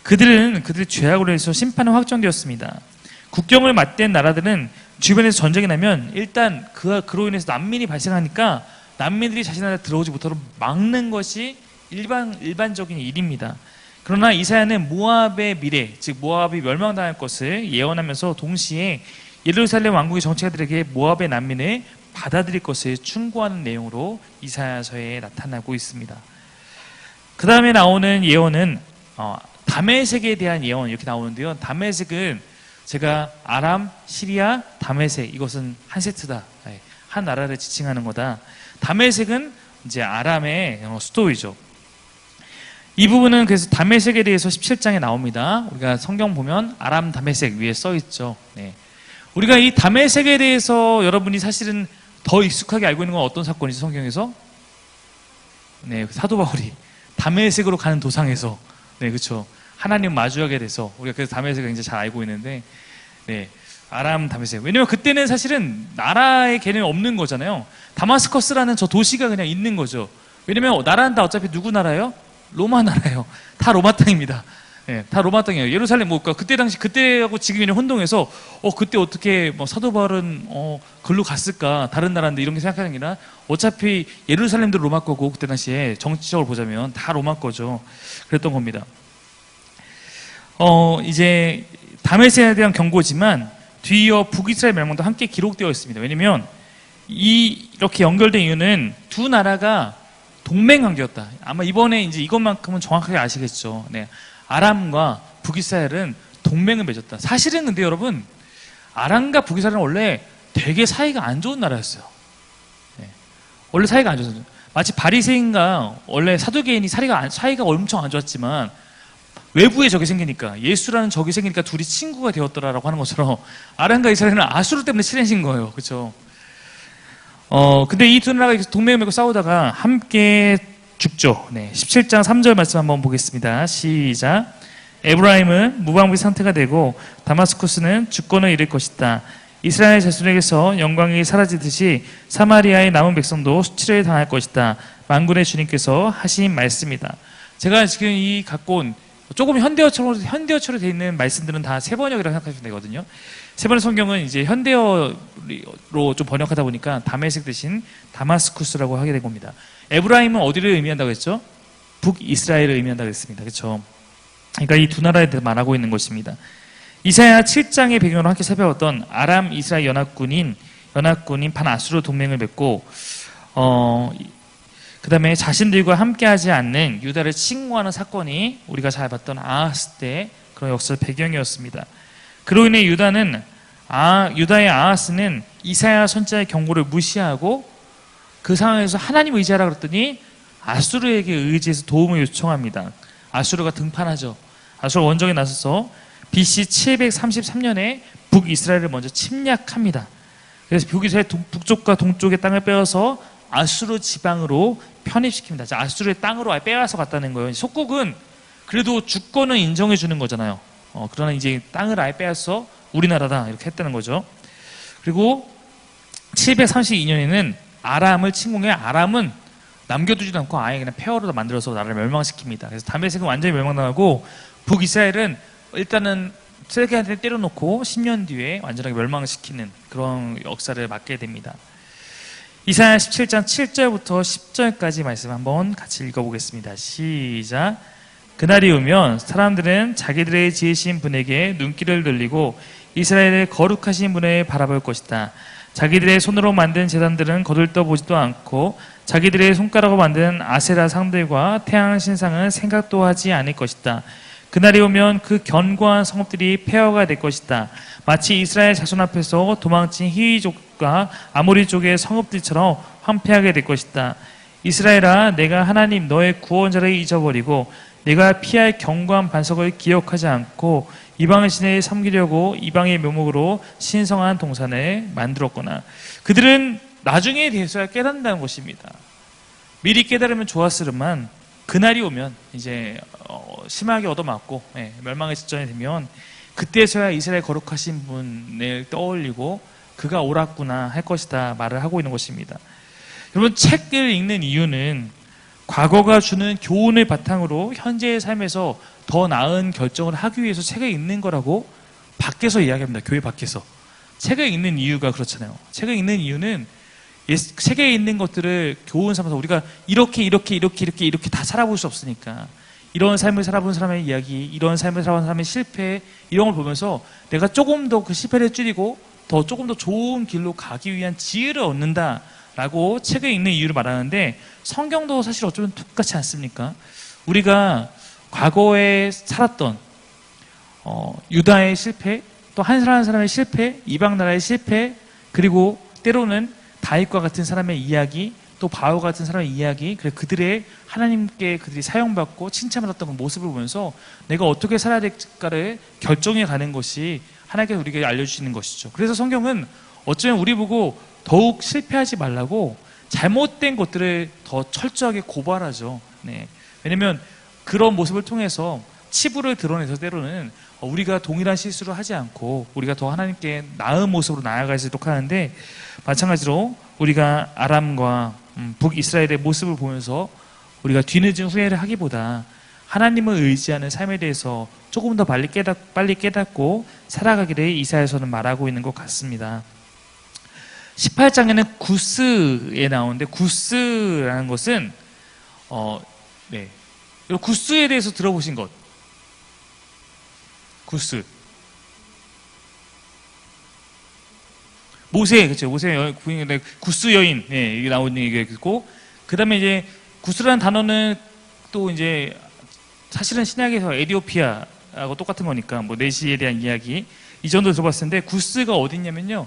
그들의 죄악으로 해서 심판은 확정되었습니다. 국경을 맞댄 나라들은 주변에서 전쟁이 나면 일단 그로 인해서 난민이 발생하니까 난민들이 자신 나라에 들어오지 못하도록 막는 것이 일반적인 일입니다. 그러나 이사야는 모압의 미래, 즉 모압이 멸망당할 것을 예언하면서 동시에 예루살렘 왕국의 정치가들에게 모압의 난민을 받아들일 것을 충고하는 내용으로 이사야서에 나타나고 있습니다. 그 다음에 나오는 예언은 다메섹에 대한 예언 이렇게 나오는데요. 다메섹은 제가 아람, 시리아, 다메섹 이것은 한 세트다. 한 나라를 지칭하는 거다. 다메섹은 이제 아람의 수도이죠. 이 부분은 그래서 다메섹에 대해서 17장에 나옵니다. 우리가 성경 보면 아람 다메섹 위에 써 있죠. 네. 우리가 이 다메섹에 대해서 여러분이 사실은 더 익숙하게 알고 있는 건 어떤 사건이죠, 성경에서? 네, 사도 바울이 다메섹으로 가는 도상에서, 네, 그렇죠. 하나님 마주하게 돼서 우리가 그래서 다메섹을 굉장히 잘 알고 있는데, 네, 아람 다메섹. 왜냐면 그때는 사실은 나라의 개념이 없는 거잖아요. 다마스커스라는 저 도시가 그냥 있는 거죠. 왜냐면 나라는 다 어차피 누구 나라예요? 로마 나라예요. 다 로마 땅입니다. 네, 다 로마 땅이에요. 예루살렘 뭐 그때 당시 그때하고 지금이 혼동해서 그때 어떻게 뭐 사도 바울은 글로 갔을까? 다른 나라인데 이런 게 생각하는 게 아니라 어차피 예루살렘도 로마 거고 그때 당시에 정치적으로 보자면 다 로마 거죠. 그랬던 겁니다. 이제 다메섹에 대한 경고지만 뒤이어 북이스라엘 멸망도 함께 기록되어 있습니다. 왜냐면 이렇게 연결된 이유는 두 나라가 동맹 관계였다. 아마 이번에 이제 이것만큼은 정확하게 아시겠죠. 네. 아람과 북이스라엘은 동맹을 맺었다. 사실은 근데 여러분, 아람과 북이스라엘은 원래 되게 사이가 안 좋은 나라였어요. 네. 원래 사이가 안 좋았어요. 마치 바리새인과 원래 사두개인이 사이가 엄청 안 좋았지만 외부에 적이 생기니까, 예수라는 적이 생기니까 둘이 친구가 되었더라라고 하는 것처럼 아람과 이스라엘은 아수르 때문에 친해진 거예요. 그렇죠? 근데 이 두 나라가 동맹을 맺고 싸우다가 함께 죽죠. 네, 17장 3절 말씀 한번 보겠습니다. 시작. 에브라임은 무방비 상태가 되고 다마스쿠스는 주권을 잃을 것이다. 이스라엘 자손에게서 영광이 사라지듯이 사마리아의 남은 백성도 수치를 당할 것이다. 만군의 주님께서 하신 말씀이다. 제가 지금 이 갖고 온 조금 현대어처럼 되어 있는 말씀들은 다 세번역이라고 생각하시면 되거든요. 세번역 성경은 이제 현대어로 좀 번역하다 보니까 다메섹 대신 다마스쿠스라고 하게 된 겁니다. 에브라임은 어디를 의미한다고 했죠? 북이스라엘을 의미한다고 했습니다. 그렇죠? 그러니까 이 두 나라에 대해 말하고 있는 것입니다. 이사야 7장의 배경으로 함께 살펴봤던 아람 이스라엘 연합군인 반아수르 동맹을 맺고 그 다음에 자신들과 함께하지 않는 유다를 침공하는 사건이 우리가 잘 봤던 아하스 때 그런 역사의 배경이었습니다. 그로 인해 유다의 아하스는 이사야 선지자의 경고를 무시하고 그 상황에서 하나님 의지하라 그랬더니 아수르에게 의지해서 도움을 요청합니다. 아수르가 등판하죠. 아수르가 원정에 나서서 BC 733년에 북이스라엘을 먼저 침략합니다. 그래서 북이스라엘 북쪽과 동쪽의 땅을 빼앗아서 아수르 지방으로 편입시킵니다. 아수르의 땅으로 아예 빼앗아 갔다는 거예요. 속국은 그래도 주권은 인정해 주는 거잖아요. 그러나 이제 땅을 아예 빼앗아서 우리나라다 이렇게 했다는 거죠. 그리고 732년에는 아람을 침공해 아람은 남겨두지도 않고 아예 그냥 폐허로 만들어서 나라를 멸망시킵니다. 그래서 다메섹은 완전히 멸망당하고 북이스라엘은 일단은 세계한테 때려놓고 10년 뒤에 완전하게 멸망시키는 그런 역사를 맡게 됩니다. 이사야 17장 7절부터 10절까지 말씀 한번 같이 읽어보겠습니다. 시작. 그날이 오면 사람들은 자기들의 지으신 분에게 눈길을 돌리고 이스라엘의 거룩하신 분을 바라볼 것이다. 자기들의 손으로 만든 제단들은 거들떠보지도 않고 자기들의 손가락으로 만든 아세라 상들과 태양 신상은 생각도 하지 않을 것이다. 그날이 오면 그 견고한 성읍들이 폐허가 될 것이다. 마치 이스라엘 자손 앞에서 도망친 히위족과 아모리 쪽의 성읍들처럼 황폐하게 될 것이다. 이스라엘아, 내가 하나님 너의 구원자를 잊어버리고 내가 피할 견고한 반석을 기억하지 않고 이방의 신을 섬기려고 이방의 묘목으로 신성한 동산을 만들었구나. 그들은 나중에 대해서야 깨닫는다는 것입니다. 미리 깨달으면 좋았으련만 그날이 오면 이제 심하게 얻어맞고 멸망의 직전이 되면 그때서야 이스라엘 거룩하신 분을 떠올리고 그가 옳았구나 할 것이다 말을 하고 있는 것입니다. 여러분, 책을 읽는 이유는 과거가 주는 교훈을 바탕으로 현재의 삶에서 더 나은 결정을 하기 위해서 책을 읽는 거라고 밖에서 이야기합니다. 교회 밖에서. 책을 읽는 이유가 그렇잖아요. 책을 읽는 이유는 책에 있는 것들을 교훈 삼아서 우리가 이렇게 다 살아볼 수 없으니까 이런 삶을 살아본 사람의 이야기, 이런 삶을 살아본 사람의 실패 이런 걸 보면서 내가 조금 더 그 실패를 줄이고 조금 더 좋은 길로 가기 위한 지혜를 얻는다라고 책을 읽는 이유를 말하는데 성경도 사실 어쩌면 똑같지 않습니까? 우리가 과거에 살았던 유다의 실패, 또 한 사람의 실패, 이방 나라의 실패, 그리고 때로는 다윗과 같은 사람의 이야기, 또 바울 같은 사람의 이야기, 그들의 하나님께 그들이 사용받고 칭찬받았던 그 모습을 보면서 내가 어떻게 살아야 될까를 결정해 가는 것이 하나님께서 우리에게 알려주시는 것이죠. 그래서 성경은 어쩌면 우리 보고 더욱 실패하지 말라고 잘못된 것들을 더 철저하게 고발하죠. 왜냐하면 그런 모습을 통해서 치부를 드러내서 때로는 우리가 동일한 실수를 하지 않고 우리가 더 하나님께 나은 모습으로 나아갈 수 있도록 하는데, 마찬가지로 우리가 아람과 북이스라엘의 모습을 보면서 우리가 뒤늦은 후회를 하기보다 하나님을 의지하는 삶에 대해서 조금 더 빨리 깨닫고 살아가기를 이사야서는 말하고 있는 것 같습니다. 18장에는 구스에 나오는데, 구스라는 것은 구스에 대해서 들어보신 것. 구스. 그렇죠. 모세 부인인데 구스 여인, 이게 나온 얘기고, 그 다음에 이제 구스라는 단어는 또 이제 사실은 신약에서 에디오피아하고 똑같은 거니까 뭐 내시에 대한 이야기 이 정도 들어봤을 텐데, 구스가 어디 있냐면요.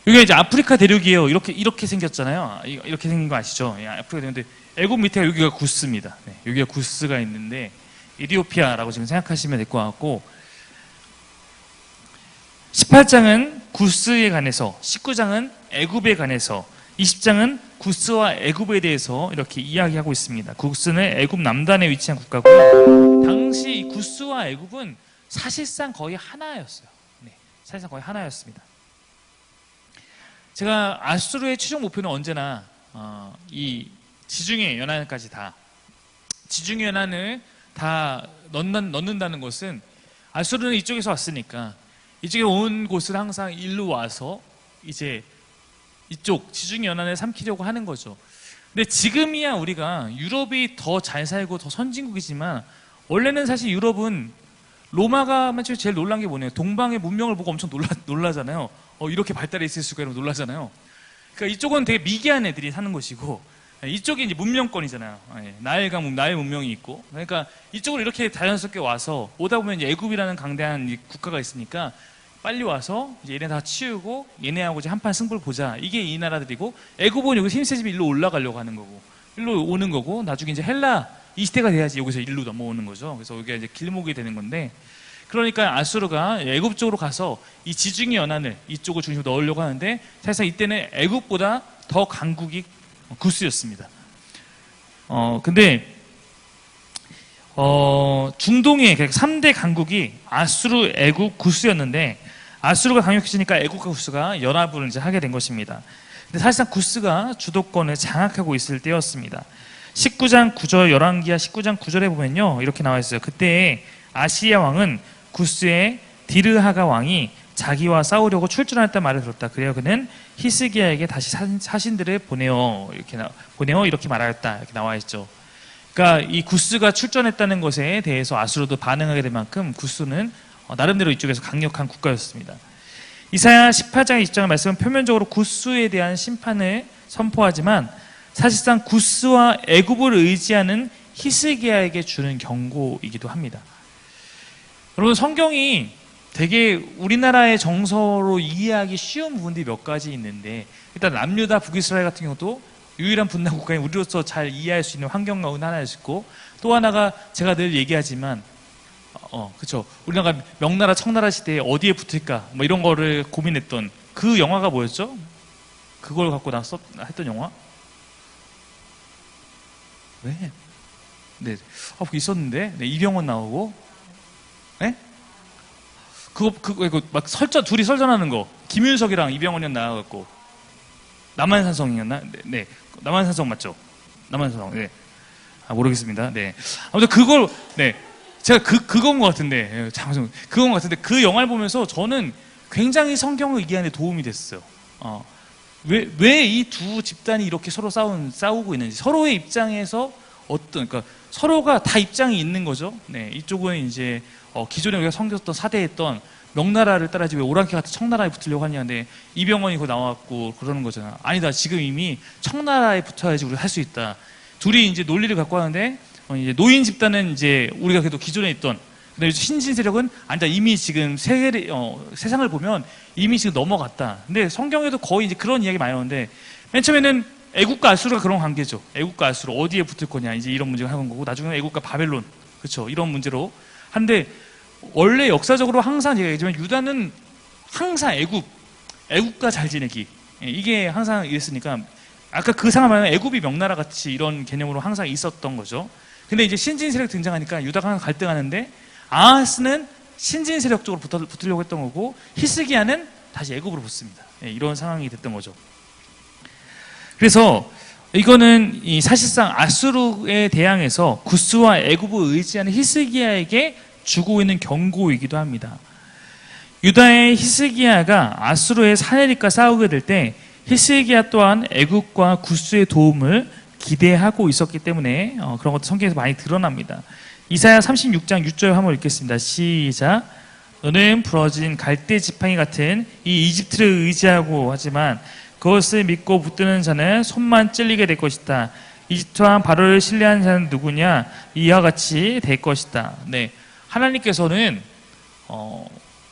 여기 이제 아프리카 대륙이에요. 이렇게 생겼잖아요. 이렇게 생긴 거 아시죠? 아프리카 대륙인데 애굽 밑에 여기가 구스입니다. 여기가 구스가 있는데 에디오피아라고 지금 생각하시면 될 것 같고, 18장은 구스에 관해서, 19장은 애굽에 관해서, 20장은 구스와 애굽에 대해서 이렇게 이야기하고 있습니다. 구스는 애굽 남단에 위치한 국가고요. 당시 이 구스와 애굽은 사실상 거의 하나였어요. 사실상 거의 하나였습니다. 제가 아수르의 최종 목표는 언제나 이 지중해 연안까지 다, 지중해 연안을 다 넣는다는 것은, 아수르는 이쪽에서 왔으니까 이쪽에 온 곳을 항상 일로 와서 이제 이쪽 지중해 연안을 삼키려고 하는 거죠. 근데 지금이야 우리가 유럽이 더 잘 살고 더 선진국이지만, 원래는 사실 유럽은 로마가 제일 놀란 게 뭐냐면 동방의 문명을 보고 엄청 놀라잖아요. 이렇게 발달해 있을 수가 이러면 놀라잖아요. 그러니까 이쪽은 되게 미개한 애들이 사는 곳이고 이쪽이 이제 문명권이잖아요. 나일 문명이 있고. 그러니까 이쪽으로 이렇게 자연스럽게 와서 오다 보면 이제 애굽이라는 강대한 이 국가가 있으니까 빨리 와서 이제 얘네 다 치우고 얘네하고 이제 한판 승부를 보자. 이게 이 나라들이고 애굽은 여기서 힘 세지면 일로 올라가려고 하는 거고 일로 오는 거고 나중에 이제 헬라 이 시대가 돼야지 여기서 일로 넘어오는 거죠. 그래서 여기가 이제 길목이 되는 건데 그러니까 아수르가 애굽 쪽으로 가서 이 지중해 연안을 이쪽을 중심으로 넣으려고 하는데 사실상 이때는 애굽보다 더 강국이 구스였습니다. 근데 중동의 3대 강국이 아수르, 애굽, 구스였는데 아수르가 강력해지니까 애굽과 구스가 연합을 이제 하게 된 것입니다. 근데 사실상 구스가 주도권을 장악하고 있을 때였습니다. 19장 9절 열왕기하 19장 9절에 보면요 이렇게 나와 있어요. 그때 아시리아 왕은 구스의 디르하가 왕이 자기와 싸우려고 출전했단 말을 들었다. 그래야 그는 히스기야에게 다시 사신들을 보내어 이렇게 말하였다. 이렇게 나와 있죠. 그러니까 이 구스가 출전했다는 것에 대해서 아수르도 반응하게 될 만큼 구스는 나름대로 이쪽에서 강력한 국가였습니다. 이사야 18장 20장의 말씀은 표면적으로 구스에 대한 심판을 선포하지만 사실상 구스와 애굽을 의지하는 히스기야에게 주는 경고이기도 합니다. 여러분 성경이 되게 우리나라의 정서로 이해하기 쉬운 부분들이 몇 가지 있는데 일단 남유다 북이스라엘 같은 경우도 유일한 분단 국가인 우리로서 잘 이해할 수 있는 환경 가운데 하나였고 또 하나가 제가 늘 얘기하지만 그쵸 우리나라가 명나라 청나라 시대에 어디에 붙을까 뭐 이런 거를 고민했던 그 영화가 뭐였죠? 그걸 갖고 했던 영화? 네. 네. 있었는데 네, 이병헌 나오고 네? 그거 막 둘이 설전하는 거 김윤석이랑 이병헌이 나와갖고 남한산성이었나? 네. 남한산성 맞죠? 남한산성. 네. 모르겠습니다. 네. 아무튼 그걸 네. 제가 그건 것 같은데 잠깐만 그건 것 같은데 그 영화를 보면서 저는 굉장히 성경을 이해하는 데 도움이 됐어요. 왜 이 두 집단이 이렇게 서로 싸우고 있는지 서로의 입장에서 그러니까 서로가 다 입장이 있는 거죠. 네. 이쪽은 이제 기존에 우리가 섬겼던 사대했던 명나라를 따라지 왜 오랑캐 같은 청나라에 붙으려고 하냐는데 이병헌이 그거 나왔고 그러는 거잖아. 아니다. 지금 이미 청나라에 붙어야지 우리가 할 수 있다. 둘이 이제 논리를 갖고 하는데 이제 노인 집단은 이제 우리가 그래도 기존에 있던 근데 신진 세력은 아니다. 이미 지금 세상을 보면 이미 지금 넘어갔다. 근데 성경에도 거의 이제 그런 이야기 많이 나오는데 맨 처음에는 애국과 아수르가 그런 관계죠. 애국과 아수르 어디에 붙을 거냐 이제 이런 문제가 하는 거고 나중에는 애국과 바벨론 그렇죠. 이런 문제로 한데 원래 역사적으로 항상 제가 얘기했지만 유다는 항상 애국과 잘 지내기 이게 항상 이랬으니까 아까 그 상황은 애굽이 명나라 같이 이런 개념으로 항상 있었던 거죠. 근데 이제 신진 세력 등장하니까 유다가 항상 갈등하는데 아하스는 신진 세력 쪽으로 붙으려고 했던 거고 히스기야는 다시 애굽으로 붙습니다. 이런 상황이 됐던 거죠. 그래서 이거는 사실상 아수르에 대항해서 구스와 애굽을 의지하는 히스기야에게 주고 있는 경고이기도 합니다. 유다의 히스기야가 아수르의 사내립과 싸우게 될 때 히스기야 또한 애굽과 구스의 도움을 기대하고 있었기 때문에 그런 것도 성경에서 많이 드러납니다. 이사야 36장 6절 한번 읽겠습니다. 시작. 너는 부러진 갈대 지팡이 같은 이 이집트를 의지하고 하지만 그것을 믿고 붙드는 자는 손만 찔리게 될 것이다. 이집트와 바로를 신뢰하는 자는 누구냐? 이와 같이 될 것이다. 네, 하나님께서는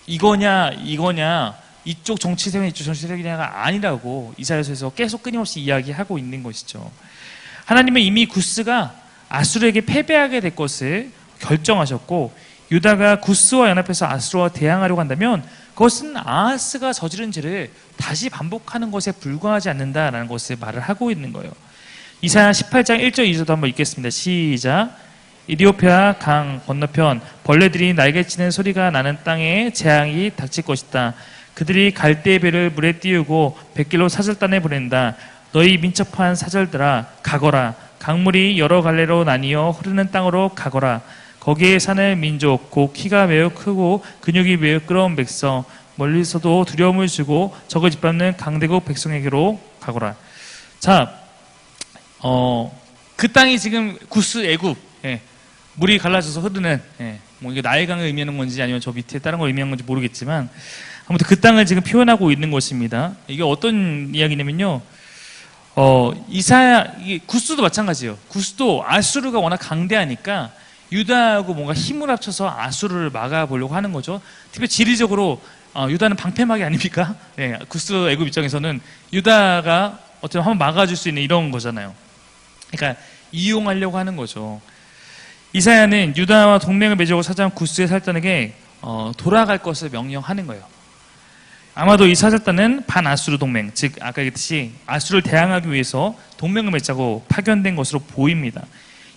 이거냐 이쪽 정치 세력이 이쪽 정치 세력이냐가 아니라고 이사야서에서 계속 끊임없이 이야기하고 있는 것이죠. 하나님은 이미 구스가 아수르에게 패배하게 될 것을 결정하셨고 유다가 구스와 연합해서 아수르와 대항하려고 한다면 그것은 아하스가 저지른 죄를 다시 반복하는 것에 불과하지 않는다라는 것을 말을 하고 있는 거예요. 이사야 18장 1절 2절도 한번 읽겠습니다. 시작. 이디오피아 강 건너편 벌레들이 날개치는 소리가 나는 땅에 재앙이 닥칠 것이다. 그들이 갈대의 배를 물에 띄우고 백길로 사절단에 보낸다. 너희 민첩한 사절들아 가거라. 강물이 여러 갈래로 나뉘어 흐르는 땅으로 가거라. 거기에 사는 민족 곧 키가 매우 크고 근육이 매우 끄러운 백성 멀리서도 두려움을 주고 적을 짓밟는 강대국 백성에게로 가거라. 자, 그 땅이 지금 구스 애굽 물이 갈라져서 흐르는 뭐 이게 나일강을 의미하는 건지 아니면 저 밑에 다른 걸 의미하는 건지 모르겠지만 아무튼 그 땅을 지금 표현하고 있는 것입니다. 이게 어떤 이야기냐면요. 이게 구스도 마찬가지예요. 구스도 아수르가 워낙 강대하니까 유다하고 뭔가 힘을 합쳐서 아수르를 막아보려고 하는 거죠. 특히 지리적으로 유다는 방패막이 아닙니까? 네, 구스 애굽 입장에서는 유다가 어쩌면 한번 막아줄 수 있는 이런 거잖아요. 그러니까 이용하려고 하는 거죠. 이사야는 유다와 동맹을 맺고 사자한 구스의 살단에게 돌아갈 것을 명령하는 거예요. 아마도 이 사절단은 반아수르 동맹, 즉 아까 얘기했듯이 아수르를 대항하기 위해서 동맹을 맺자고 파견된 것으로 보입니다.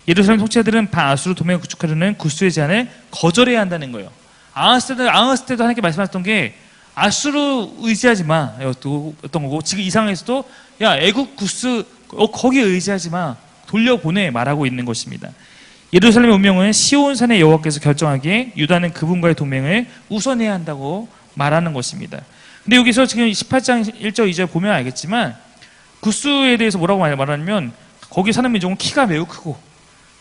예루살렘 통치자들은 반아수르 동맹을 구축하려는 구스의 제안을 거절해야 한다는 거예요. 아하스 때도 하나님께 말씀하셨던 게 아수르 의지하지 마 였던 거고, 지금 이 상황에서도 야 애국 구스 거기에 의지하지 마, 돌려보내 말하고 있는 것입니다. 예루살렘의 운명은 시온산의 여호와께서 결정하기에 유다는 그분과의 동맹을 우선해야 한다고 말하는 것입니다. 근데 여기서 지금 18장 1절 2절 보면 알겠지만 구스에 대해서 뭐라고 말하냐면 거기 사는 민족은 키가 매우 크고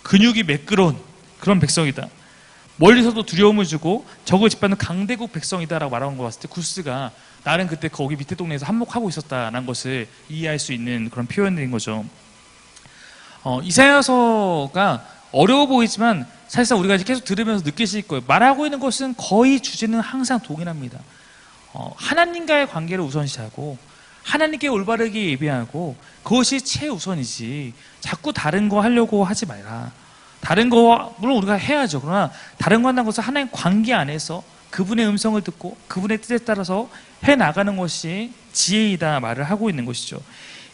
근육이 매끄러운 그런 백성이다. 멀리서도 두려움을 주고 적을 짓밟는 강대국 백성이다라고 말하는 거 봤을 때 구스가 나는 그때 거기 밑에 동네에서 한몫하고 있었다는 것을 이해할 수 있는 그런 표현들인 거죠. 이사야서가 어려워 보이지만 사실상 우리가 이제 계속 들으면서 느끼실 거예요. 말하고 있는 것은 거의 주제는 항상 동일합니다. 하나님과의 관계를 우선시하고 하나님께 올바르게 예배하고 그것이 최우선이지 자꾸 다른 거 하려고 하지 말라. 다른 거 물론 우리가 해야죠. 그러나 다른 거 한다는 것은 하나님 관계 안에서 그분의 음성을 듣고 그분의 뜻에 따라서 해나가는 것이 지혜이다 말을 하고 있는 것이죠.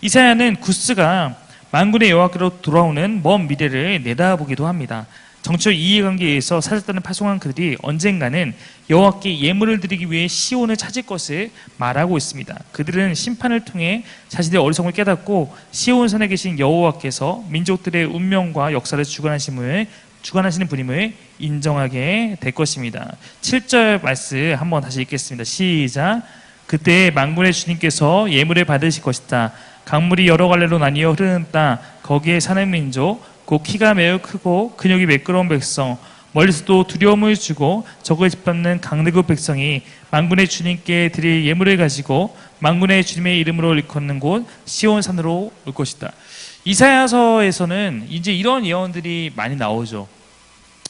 이사야는 구스가 만군의 여호와께로 돌아오는 먼 미래를 내다보기도 합니다. 정치적 이해관계에 의해서 사절단을 파송한 그들이 언젠가는 여호와께 예물을 드리기 위해 시온을 찾을 것을 말하고 있습니다. 그들은 심판을 통해 자신의 어리석음을 깨닫고 시온산에 계신 여호와께서 민족들의 운명과 역사를 주관하시는 분임을 인정하게 될 것입니다. 7절 말씀 한번 다시 읽겠습니다. 시작. 그때 만군의 주님께서 예물을 받으실 것이다. 강물이 여러 갈래로 나뉘어 흐르는 땅, 거기에 사는 민족, 곧 키가 매우 크고 근육이 매끄러운 백성, 멀리서도 두려움을 주고 적을 짓밟는 강대국 백성이 만군의 주님께 드릴 예물을 가지고 만군의 주님의 이름으로 일컫는 곳 시온산으로 올 것이다. 이사야서에서는 이제 이런 예언들이 많이 나오죠.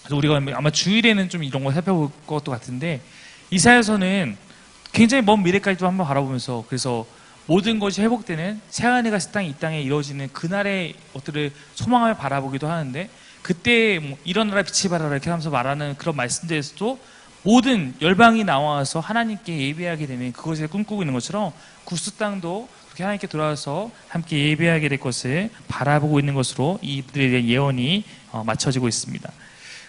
그래서 우리가 아마 주일에는 좀 이런 걸 살펴볼 것도 같은데 이사야서는 굉장히 먼 미래까지도 한번 바라보면서 그래서 모든 것이 회복되는 새하늘과 새 땅이 이 땅에 이루어지는 그날의 것들을 소망하며 바라보기도 하는데 그때 뭐 일어나라 빛이 발하라 이렇게 하면서 말하는 그런 말씀들에서도 모든 열방이 나와서 하나님께 예배하게 되는 그것을 꿈꾸고 있는 것처럼 구스 땅도 그렇게 하나님께 돌아와서 함께 예배하게 될 것을 바라보고 있는 것으로 이들에 대한 예언이 맞춰지고 있습니다.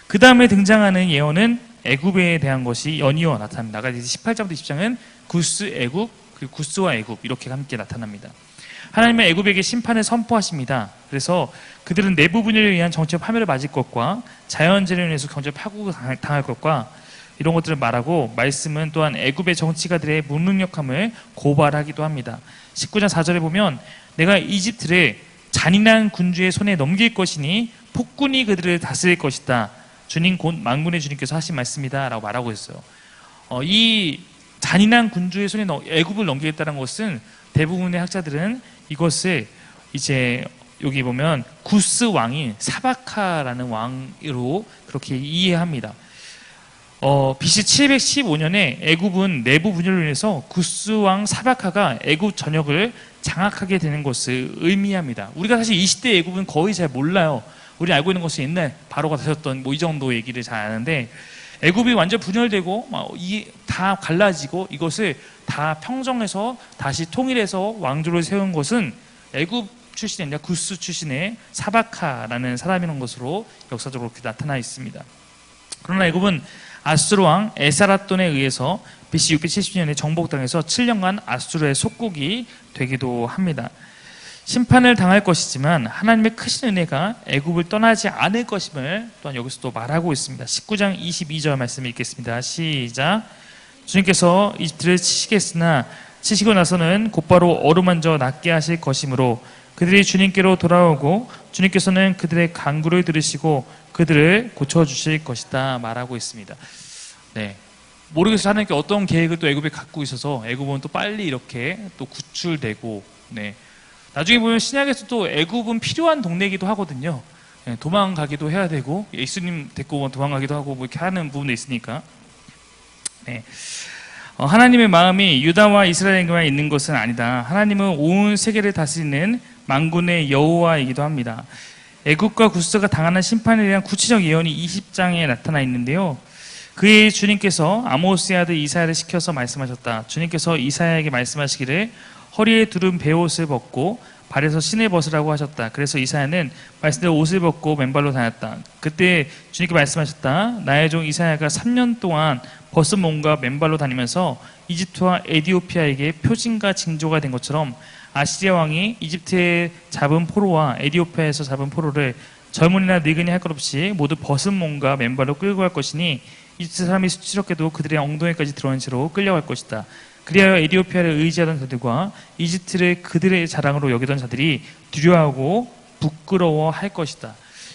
그 다음에 등장하는 예언은 애굽에 대한 것이 연이어 나타납니다. 아까 18장부터 20장은 구스 애굽 그리고 구스와 애굽 이렇게 함께 나타납니다. 하나님은 애굽에게 심판을 선포하십니다. 그래서 그들은 내부 분열에 의한 정치적 파멸을 맞을 것과 자연재해로 인해서 경제 파국을 당할 것과 이런 것들을 말하고 말씀은 또한 애굽의 정치가들의 무능력함을 고발하기도 합니다. 19장 4절에 보면 내가 이집트를 잔인한 군주의 손에 넘길 것이니 폭군이 그들을 다스릴 것이다. 주님 곧 만군의 주님께서 하신 말씀이다 라고 말하고 있어요. 이 잔인한 군주의 손에 애굽을 넘기겠다는 것은 대부분의 학자들은 이것을 이제 여기 보면 구스 왕인 사바카라는 왕으로 그렇게 이해합니다. BC 715년에 애굽은 내부 분열로 인해서 구스 왕 사바카가 애굽 전역을 장악하게 되는 것을 의미합니다. 우리가 사실 20대 애굽은 거의 잘 몰라요. 우리 알고 있는 것은 옛날 바로가 되셨던 뭐 이 정도 얘기를 잘 아는데 애굽이 완전 분열되고 다 갈라지고 이것을 다 평정해서 다시 통일해서 왕조를 세운 것은 애굽 출신이 아니라 구스 출신의 사바카라는 사람이라는 것으로 역사적으로 그렇게 나타나 있습니다. 그러나 애굽은 아수르 왕 에사라돈에 의해서 BC 670년에 정복당해서 7년간 아수르의 속국이 되기도 합니다. 심판을 당할 것이지만 하나님의 크신 은혜가 애굽을 떠나지 않을 것임을 또한 여기서도 말하고 있습니다. 19장 22절 말씀 읽겠습니다. 시작. 주님께서 이집트를 치시겠으나 치시고 나서는 곧바로 어루만져 낫게 하실 것이므로 그들이 주님께로 돌아오고 주님께서는 그들의 간구를 들으시고 그들을 고쳐주실 것이다 말하고 있습니다. 네, 모르겠어요. 하나님께 어떤 계획을 또 애굽에 갖고 있어서 애굽은 또 빨리 이렇게 또 구출되고, 네. 나중에 보면 신약에서 또 애굽은 필요한 동네이기도 하거든요. 네, 도망가기도 해야 되고 예수님 데리고 도망가기도 하고 뭐 이렇게 하는 부분도 있으니까. 네. 하나님의 마음이 유다와 이스라엘에게만 있는 것은 아니다. 하나님은 온 세계를 다스리는 만군의 여호와이기도 합니다. 애굽과 구스가 당하는 심판에 대한 구체적 예언이 20장에 나타나 있는데요. 그의 주님께서 아모스의 아들 이사야를 시켜서 말씀하셨다. 주님께서 이사야에게 말씀하시기를 허리에 두른 베옷을 벗고 발에서 신을 벗으라고 하셨다. 그래서 이사야는 말씀대로 옷을 벗고 맨발로 다녔다. 그때 주님께 말씀하셨다. 나의 종 이사야가 3년 동안 벗은 몸과 맨발로 다니면서 이집트와 에디오피아에게 표징과 징조가 된 것처럼 아시리아 왕이 이집트에 잡은 포로와 에디오피아에서 잡은 포로를 젊은이나 늙은이 할 것 없이 모두 벗은 몸과 맨발로 끌고 갈 것이니 이집트 사람이 수치롭게도 그들의 엉덩이까지 드러난 채로 끌려갈 것이다. 그리하여 에디오피아를 의지하던 자들과 이집트를 그들의 자랑으로 여기던 자들이 두려워하고 부끄러워할 것이다.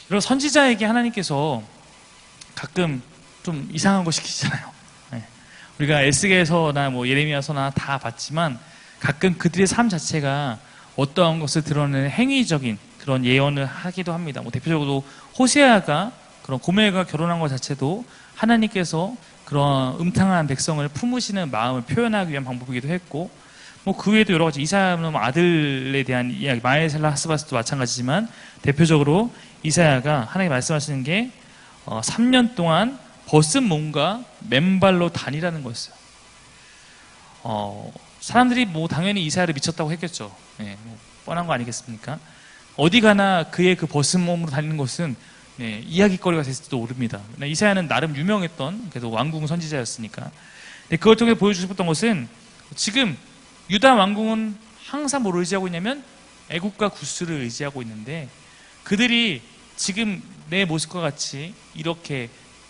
이런 선지자에게 하나님께서 가끔 좀 이상한 거 시키시잖아요. 네. 우리가 에스겔서나 뭐 예레미야서나 다 봤지만 가끔 그들의 삶 자체가 어떠한 것을 드러내는 행위적인 그런 예언을 하기도 합니다. 뭐 대표적으로 호세아가 그런 고멜과 결혼한 것 자체도 하나님께서 그런 음탕한 백성을 품으시는 마음을 표현하기 위한 방법이기도 했고, 뭐 그 외에도 여러 가지 이사야는 아들에 대한 이야기, 마에셀라 하스바스도 마찬가지지만 대표적으로 이사야가 하나님 말씀하시는 게 3년 동안 벗은 몸과 맨발로 다니라는 거였어요. 사람들이 뭐 당연히 이사야를 미쳤다고 했겠죠. 네, 뭐 뻔한 거 아니겠습니까? 어디 가나 그의 그 벗은 몸으로 다니는 것은 네, 이야기거리가 됐을지도 모릅니다. 이사야는 나름 유명했던 그래도 왕궁 선지자였으니까. 근데 그걸 통해 보여주고 싶었던 것은 지금 유다 왕궁은 항상 뭘 의지하고 있냐면 애굽과 구스를 의지하고 있는데 그들이 지금 내 모습과 같이 이렇게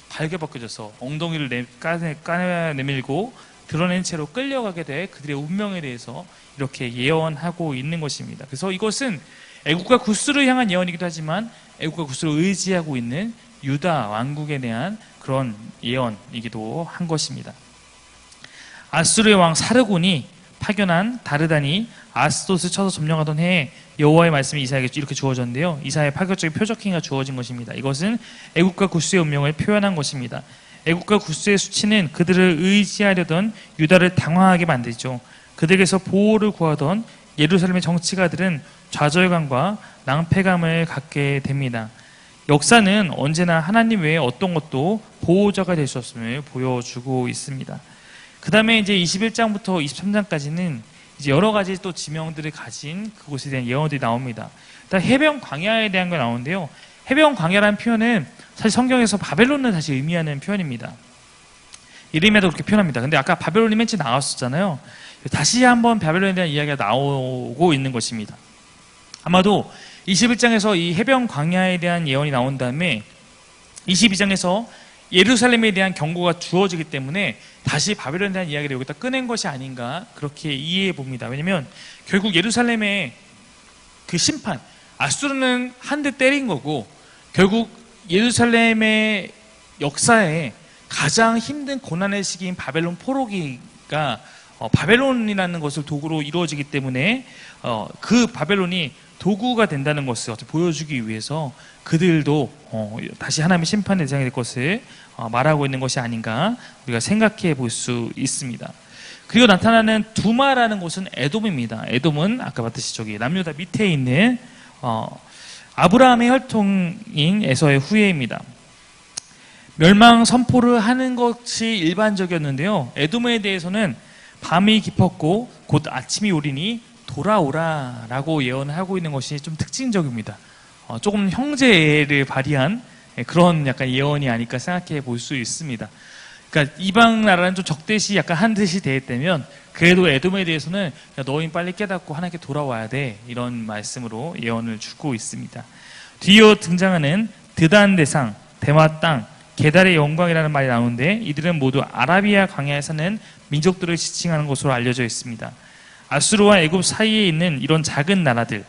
발게 벗겨져서 엉덩이를 까내밀고 드러낸 채로 끌려가게 돼 그들의 운명에 대해서 이렇게 예언하고 있는 것입니다. 그래서 이것은 애국과 구스를 향한 예언이기도 하지만 애국과 구스를 의지하고 있는 유다 왕국에 대한 그런 예언이기도 한 것입니다. 아수르의 왕 사르곤이 파견한 다르단이 아스돗을 쳐서 점령하던 해에 여호와의 말씀이 이사야에게 이렇게 주어졌는데요. 이사야의 파격적인 표적행위가 주어진 것입니다. 이것은 애국과 구스의 운명을 표현한 것입니다. 애국과 구스의 수치는 그들을 의지하려던 유다를 당황하게 만들죠. 그들에게서 보호를 구하던 예루살렘의 정치가들은 좌절감과 낭패감을 갖게 됩니다. 역사는 언제나 하나님 외에 어떤 것도 보호자가 될 수 없음을 보여주고 있습니다. 그 다음에 이제 21장부터 23장까지는 이제 여러 가지 또 지명들을 가진 그곳에 대한 예언들이 나옵니다. 일단 해변 광야에 대한 게 나오는데요. 해변 광야라는 표현은 사실 성경에서 바벨론을 다시 의미하는 표현입니다. 이름에도 그렇게 표현합니다. 근데 아까 바벨론이 맨 처음 나왔었잖아요. 다시 한번 바벨론에 대한 이야기가 나오고 있는 것입니다. 아마도 21장에서 이 해변 광야에 대한 예언이 나온 다음에 22장에서 예루살렘에 대한 경고가 주어지기 때문에 다시 바벨론에 대한 이야기를 여기다 꺼낸 것이 아닌가 그렇게 이해해 봅니다. 왜냐하면 결국 예루살렘의 그 심판, 아수르는 한 대 때린 거고 결국 예루살렘의 역사에 가장 힘든 고난의 시기인 바벨론 포로기가 바벨론이라는 것을 도구로 이루어지기 때문에 그 바벨론이 도구가 된다는 것을 보여주기 위해서 그들도 다시 하나님의 심판의 대상이 될 것을 말하고 있는 것이 아닌가 우리가 생각해 볼 수 있습니다. 그리고 나타나는 두마라는 곳은 에돔입니다. 에돔은 아까 봤듯이 저기 남유다 밑에 있는 아브라함의 혈통인 에서의 후예입니다. 멸망 선포를 하는 것이 일반적이었는데요. 에돔에 대해서는 밤이 깊었고 곧 아침이 오리니 돌아오라라고 예언을 하고 있는 것이 좀 특징적입니다. 조금 형제를 발휘한 그런 약간 예언이 아닐까 생각해 볼 수 있습니다. 그러니까 이방 나라는 좀 적대시 약간 한 듯이 대했다면 그래도 에돔에 대해서는 너희 빨리 깨닫고 하나님께 돌아와야 돼 이런 말씀으로 예언을 주고 있습니다. 뒤이어 등장하는 드단 대상, 대마 땅, 게달의 영광이라는 말이 나오는데 이들은 모두 아라비아 광야에 사는 민족들을 지칭하는 것으로 알려져 있습니다. 아수르와 애굽 사이에 있는 이런 작은 나라들,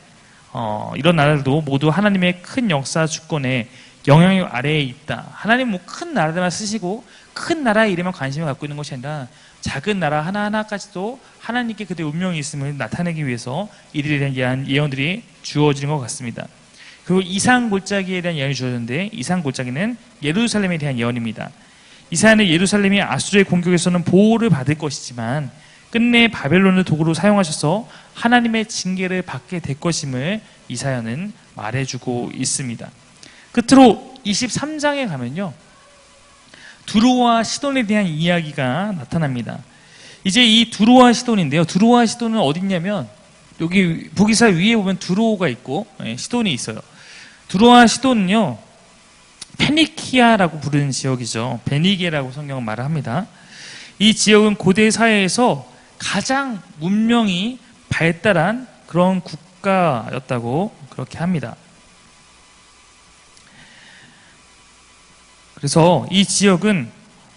이런 나라들도 모두 하나님의 큰 역사 주권에 영향력 아래에 있다. 하나님 뭐 큰 나라들만 쓰시고 큰 나라의 일에만 관심을 갖고 있는 것이 아니라 작은 나라 하나하나까지도 하나님께 그들의 운명이 있음을 나타내기 위해서 이들에 대한 예언들이 주어지는 것 같습니다. 그리고 이상 골짜기에 대한 예언이 주어졌는데 이상 골짜기는 예루살렘에 대한 예언입니다. 이사야는 예루살렘이 아수르의 공격에서는 보호를 받을 것이지만 끝내 바벨론을 도구로 사용하셔서 하나님의 징계를 받게 될 것임을 이사야는 말해주고 있습니다. 끝으로 23장에 가면요, 두로와 시돈에 대한 이야기가 나타납니다. 이제 이 두로와 시돈인데요, 두로와 시돈은 어디 있냐면 여기 북이스라엘 위에 보면 두로가 있고 시돈이 있어요. 두로와 시돈은요 페니키아라고 부르는 지역이죠. 베니게라고 성경은 말을 합니다. 이 지역은 고대 사회에서 가장 문명이 발달한 그런 국가였다고 그렇게 합니다. 그래서 이 지역은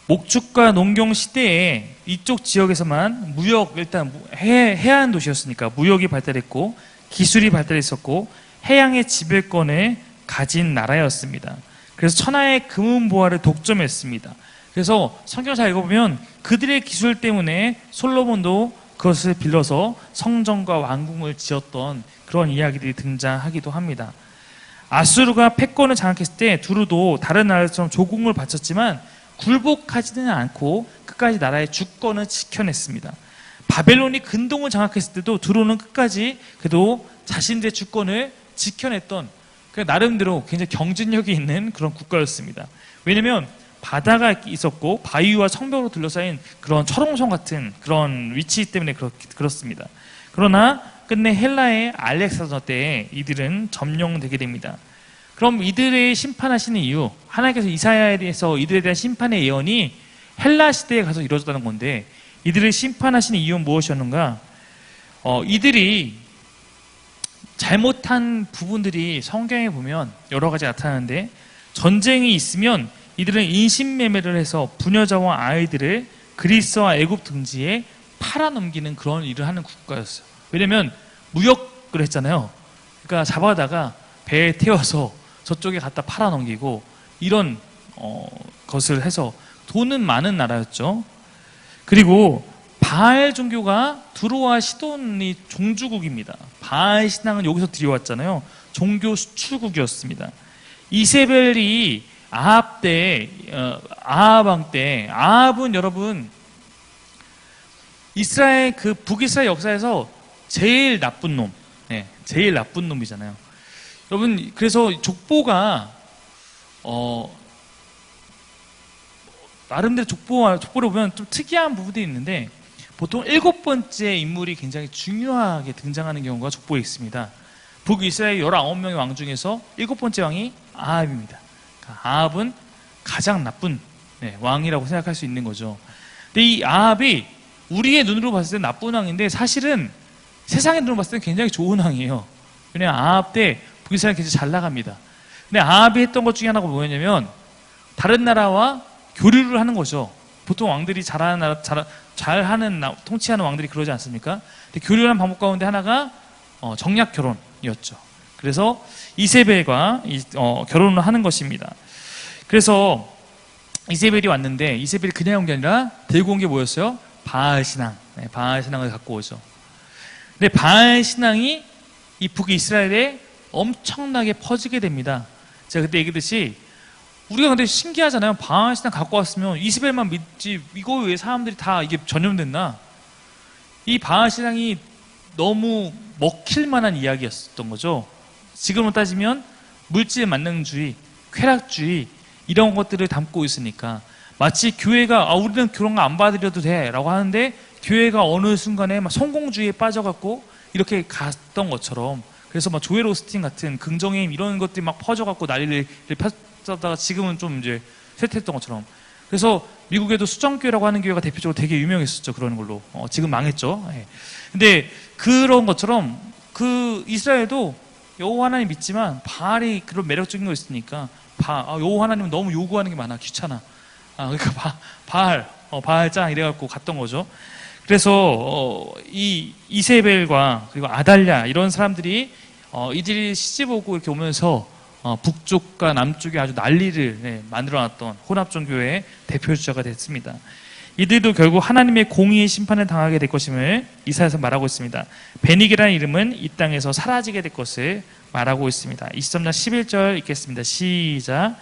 목축과 농경 시대에 이쪽 지역에서만 일단 해안 도시였으니까 무역이 발달했고 기술이 발달했었고 해양의 지배권을 가진 나라였습니다. 그래서 천하의 금은보화를 독점했습니다. 그래서 성경 잘 읽어보면 그들의 기술 때문에 솔로몬도 그것을 빌려서 성전과 왕궁을 지었던 그런 이야기들이 등장하기도 합니다. 아수르가 패권을 장악했을 때 두루도 다른 나라처럼 조공을 바쳤지만 굴복하지는 않고 끝까지 나라의 주권을 지켜냈습니다. 바벨론이 근동을 장악했을 때도 두루는 끝까지 그래도 자신들의 주권을 지켜냈던 나름대로 굉장히 경쟁력이 있는 그런 국가였습니다. 왜냐하면 바다가 있었고 바위와 성벽으로 둘러싸인 그런 철옹성 같은 그런 위치 때문에 그렇습니다. 그러나 끝내 헬라의 알렉산더 때에 이들은 점령되게 됩니다. 그럼 이들의 심판하시는 이유, 하나님께서 이사야에 대해서 이들에 대한 심판의 예언이 헬라 시대에 가서 이루어졌다는 건데 이들을 심판하시는 이유는 무엇이었는가? 이들이 잘못한 부분들이 성경에 보면 여러 가지 나타나는데 전쟁이 있으면 이들은 인신매매를 해서 부녀자와 아이들을 그리스와 애굽 등지에 팔아넘기는 그런 일을 하는 국가였어요. 왜냐면 무역을 했잖아요. 그러니까 잡아다가 배에 태워서 저쪽에 갖다 팔아넘기고 이런 것을 해서 돈은 많은 나라였죠. 그리고 바알 종교가 두로와 시돈이 종주국입니다. 바알 신앙은 여기서 들여왔잖아요. 종교 수출국이었습니다. 이세벨이 아합 때, 아합 때, 아합은 여러분 이스라엘 북이스라엘 역사에서 제일 나쁜 놈, 제일 나쁜 놈이잖아요. 여러분 그래서 족보가 나름대로 족보를 보면 좀 특이한 부분들이 있는데 보통 7번째 인물이 굉장히 중요하게 등장하는 경우가 족보에 있습니다. 북이스라엘 19명의 왕 중에서 7번째 왕이 아합입니다. 그러니까 아합은 가장 나쁜 왕이라고 생각할 수 있는 거죠. 근데 이 아합이 우리의 눈으로 봤을 때 나쁜 왕인데 사실은 세상의 눈으로 봤을 때 굉장히 좋은 왕이에요. 왜냐하면 아합 때 북이스라엘 굉장히 잘 나갑니다. 근데 아합이 했던 것 중에 하나가 뭐였냐면 다른 나라와 교류를 하는 거죠. 보통 왕들이 잘하는 통치하는 왕들이 그러지 않습니까? 근데 교류하는 방법 가운데 하나가 정략 결혼이었죠. 그래서 이세벨과 결혼을 하는 것입니다. 그래서 이세벨이 왔는데 이세벨이 그냥 온 게 아니라 들고 온 게 뭐였어요? 바알 신앙. 바알 신앙을 갖고 오죠. 근데 바알 신앙이 이 북이스라엘에 엄청나게 퍼지게 됩니다. 제가 그때 얘기했듯이 우리가 근데 신기하잖아요. 바알 신앙 갖고 왔으면 이세벨만 믿지 이거 왜 사람들이 다 이게 전염됐나? 이 바알 신앙이 너무 먹힐 만한 이야기였던 거죠. 지금으로 따지면 물질 만능주의, 쾌락주의 이런 것들을 담고 있으니까 마치 교회가 우리는 그런 거 안 받으려도 돼 라고 하는데 교회가 어느 순간에 막 성공주의에 빠져갖고 이렇게 갔던 것처럼 그래서 막 조엘 오스틴 같은 긍정의 힘 이런 것들이 막 퍼져갖고 난리를 폈다가 지금은 좀 이제 쇠퇴했던 것처럼 그래서 미국에도 수정교회라고 하는 교회가 대표적으로 되게 유명했었죠. 그런 걸로. 지금 망했죠. 근데 그런 것처럼 이스라엘도 여호와 하나님 믿지만 바알이 그런 매력적인 거 있으니까 여호와 하나님은 너무 요구하는 게 많아. 귀찮아. 그러니까 바알 짱 이래갖고 갔던 거죠. 그래서 이 이세벨과 그리고 아달랴 이런 사람들이 이들이 시집 오고 이렇게 오면서 북쪽과 남쪽에 아주 난리를 만들어놨던 혼합종교의 대표주자가 됐습니다. 이들도 결국 하나님의 공의의 심판을 당하게 될 것임을 이사야서 말하고 있습니다. 베닉이라는 이름은 이 땅에서 사라지게 될 것을 말하고 있습니다. 23장 11절 읽겠습니다. 시작.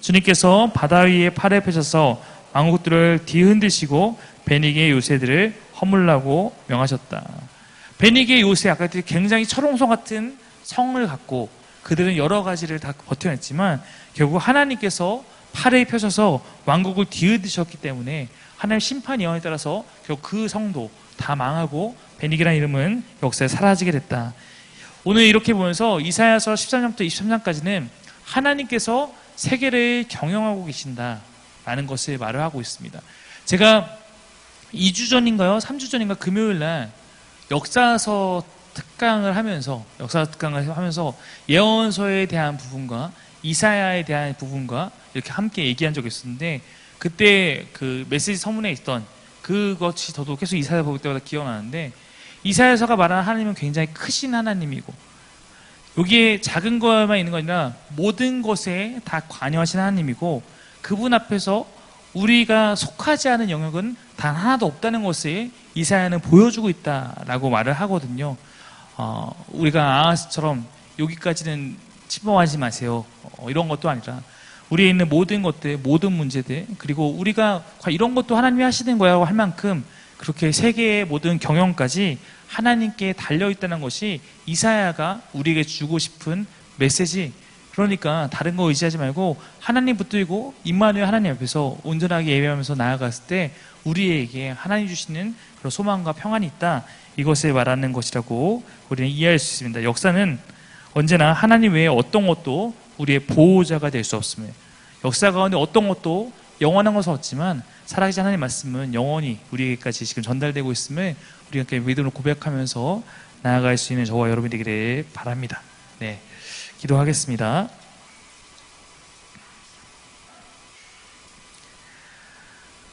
주님께서 바다 위에 팔을 펴셔서 왕국들을 뒤흔드시고 베닉의 요새들을 허물라고 명하셨다. 베닉의 요새, 아까 굉장히 철옹성 같은 성을 갖고 그들은 여러 가지를 다 버텨냈지만 결국 하나님께서 팔을 펴셔서 왕국을 뒤흔드셨기 때문에 하나님의 심판 예언에 따라서 결국 그 성도 다 망하고 베닉이라는 이름은 역사에 사라지게 됐다. 오늘 이렇게 보면서 이사야서 13장부터 23장까지는 하나님께서 세계를 경영하고 계신다라는 것을 말을 하고 있습니다. 제가 2주 전인가요? 3주 전인가 금요일 날 역사서 특강을 하면서 예언서에 대한 부분과 이사야에 대한 부분과 이렇게 함께 얘기한 적이 있었는데 그때 그 메시지 서문에 있던 그것이 저도 계속 이사야 볼 때마다 기억나는데 이사야서가 말하는 하나님은 굉장히 크신 하나님이고 여기에 작은 것만 있는 거 아니라 모든 것에 다 관여하신 하나님이고 그분 앞에서 우리가 속하지 않은 영역은 단 하나도 없다는 것을 이사야는 보여주고 있다라고 말을 하거든요. 우리가 아하스처럼 여기까지는 침범하지 마세요. 이런 것도 아니라 우리에 있는 모든 것들, 모든 문제들, 그리고 우리가 이런 것도 하나님이 하시는 거야 할 만큼 그렇게 세계의 모든 경영까지 하나님께 달려있다는 것이 이사야가 우리에게 주고 싶은 메시지. 그러니까 다른 거 의지하지 말고 하나님 붙들고 임마누엘 하나님 앞에서 온전하게 예배하면서 나아갔을 때 우리에게 하나님 주시는 그런 소망과 평안이 있다. 이것을 말하는 것이라고 우리는 이해할 수 있습니다. 역사는 언제나 하나님 외에 어떤 것도 우리의 보호자가 될 수 없음을, 역사 가운데 어떤 것도 영원한 것은 없지만 살아계신 하나님 말씀은 영원히 우리에게까지 지금 전달되고 있음을 우리가 믿음으로 고백하면서 나아갈 수 있는 저와 여러분이 되기를 바랍니다. 네, 기도하겠습니다.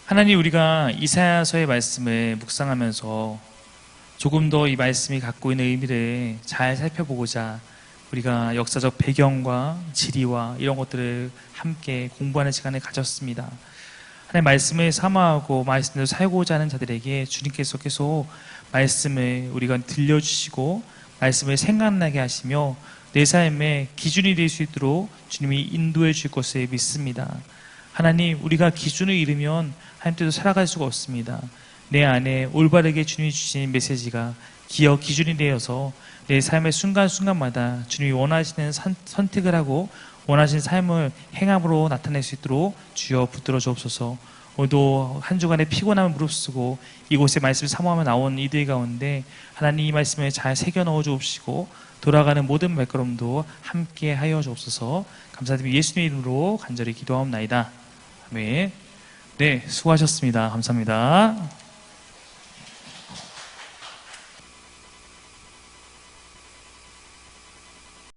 하나님, 우리가 이사야서의 말씀을 묵상하면서 조금 더 이 말씀이 갖고 있는 의미를 잘 살펴보고자 우리가 역사적 배경과 지리와 이런 것들을 함께 공부하는 시간을 가졌습니다. 하나님, 말씀을 사모하고 말씀을 살고자 하는 자들에게 주님께서 계속 말씀을 우리가 들려주시고 말씀을 생각나게 하시며 내 삶의 기준이 될 수 있도록 주님이 인도해 줄 것을 믿습니다. 하나님, 우리가 기준을 잃으면 하나님 뜻대로 살아갈 수가 없습니다. 내 안에 올바르게 주님이 주신 메시지가 기억 기준이 되어서 내 삶의 순간순간마다 주님이 원하시는 선택을 하고 원하시는 삶을 행함으로 나타낼 수 있도록 주여 붙들어 주옵소서. 오늘도 한 주간의 피곤함을 무릅쓰고 이곳에 말씀을 사모하며 나온 이들 가운데 하나님 이 말씀을 잘 새겨 넣어 주옵시고 돌아가는 모든 발걸음도 함께 하여 주옵소서. 감사드리며 예수님의 이름으로 간절히 기도하옵나이다. 아멘. 네, 수고하셨습니다. 감사합니다.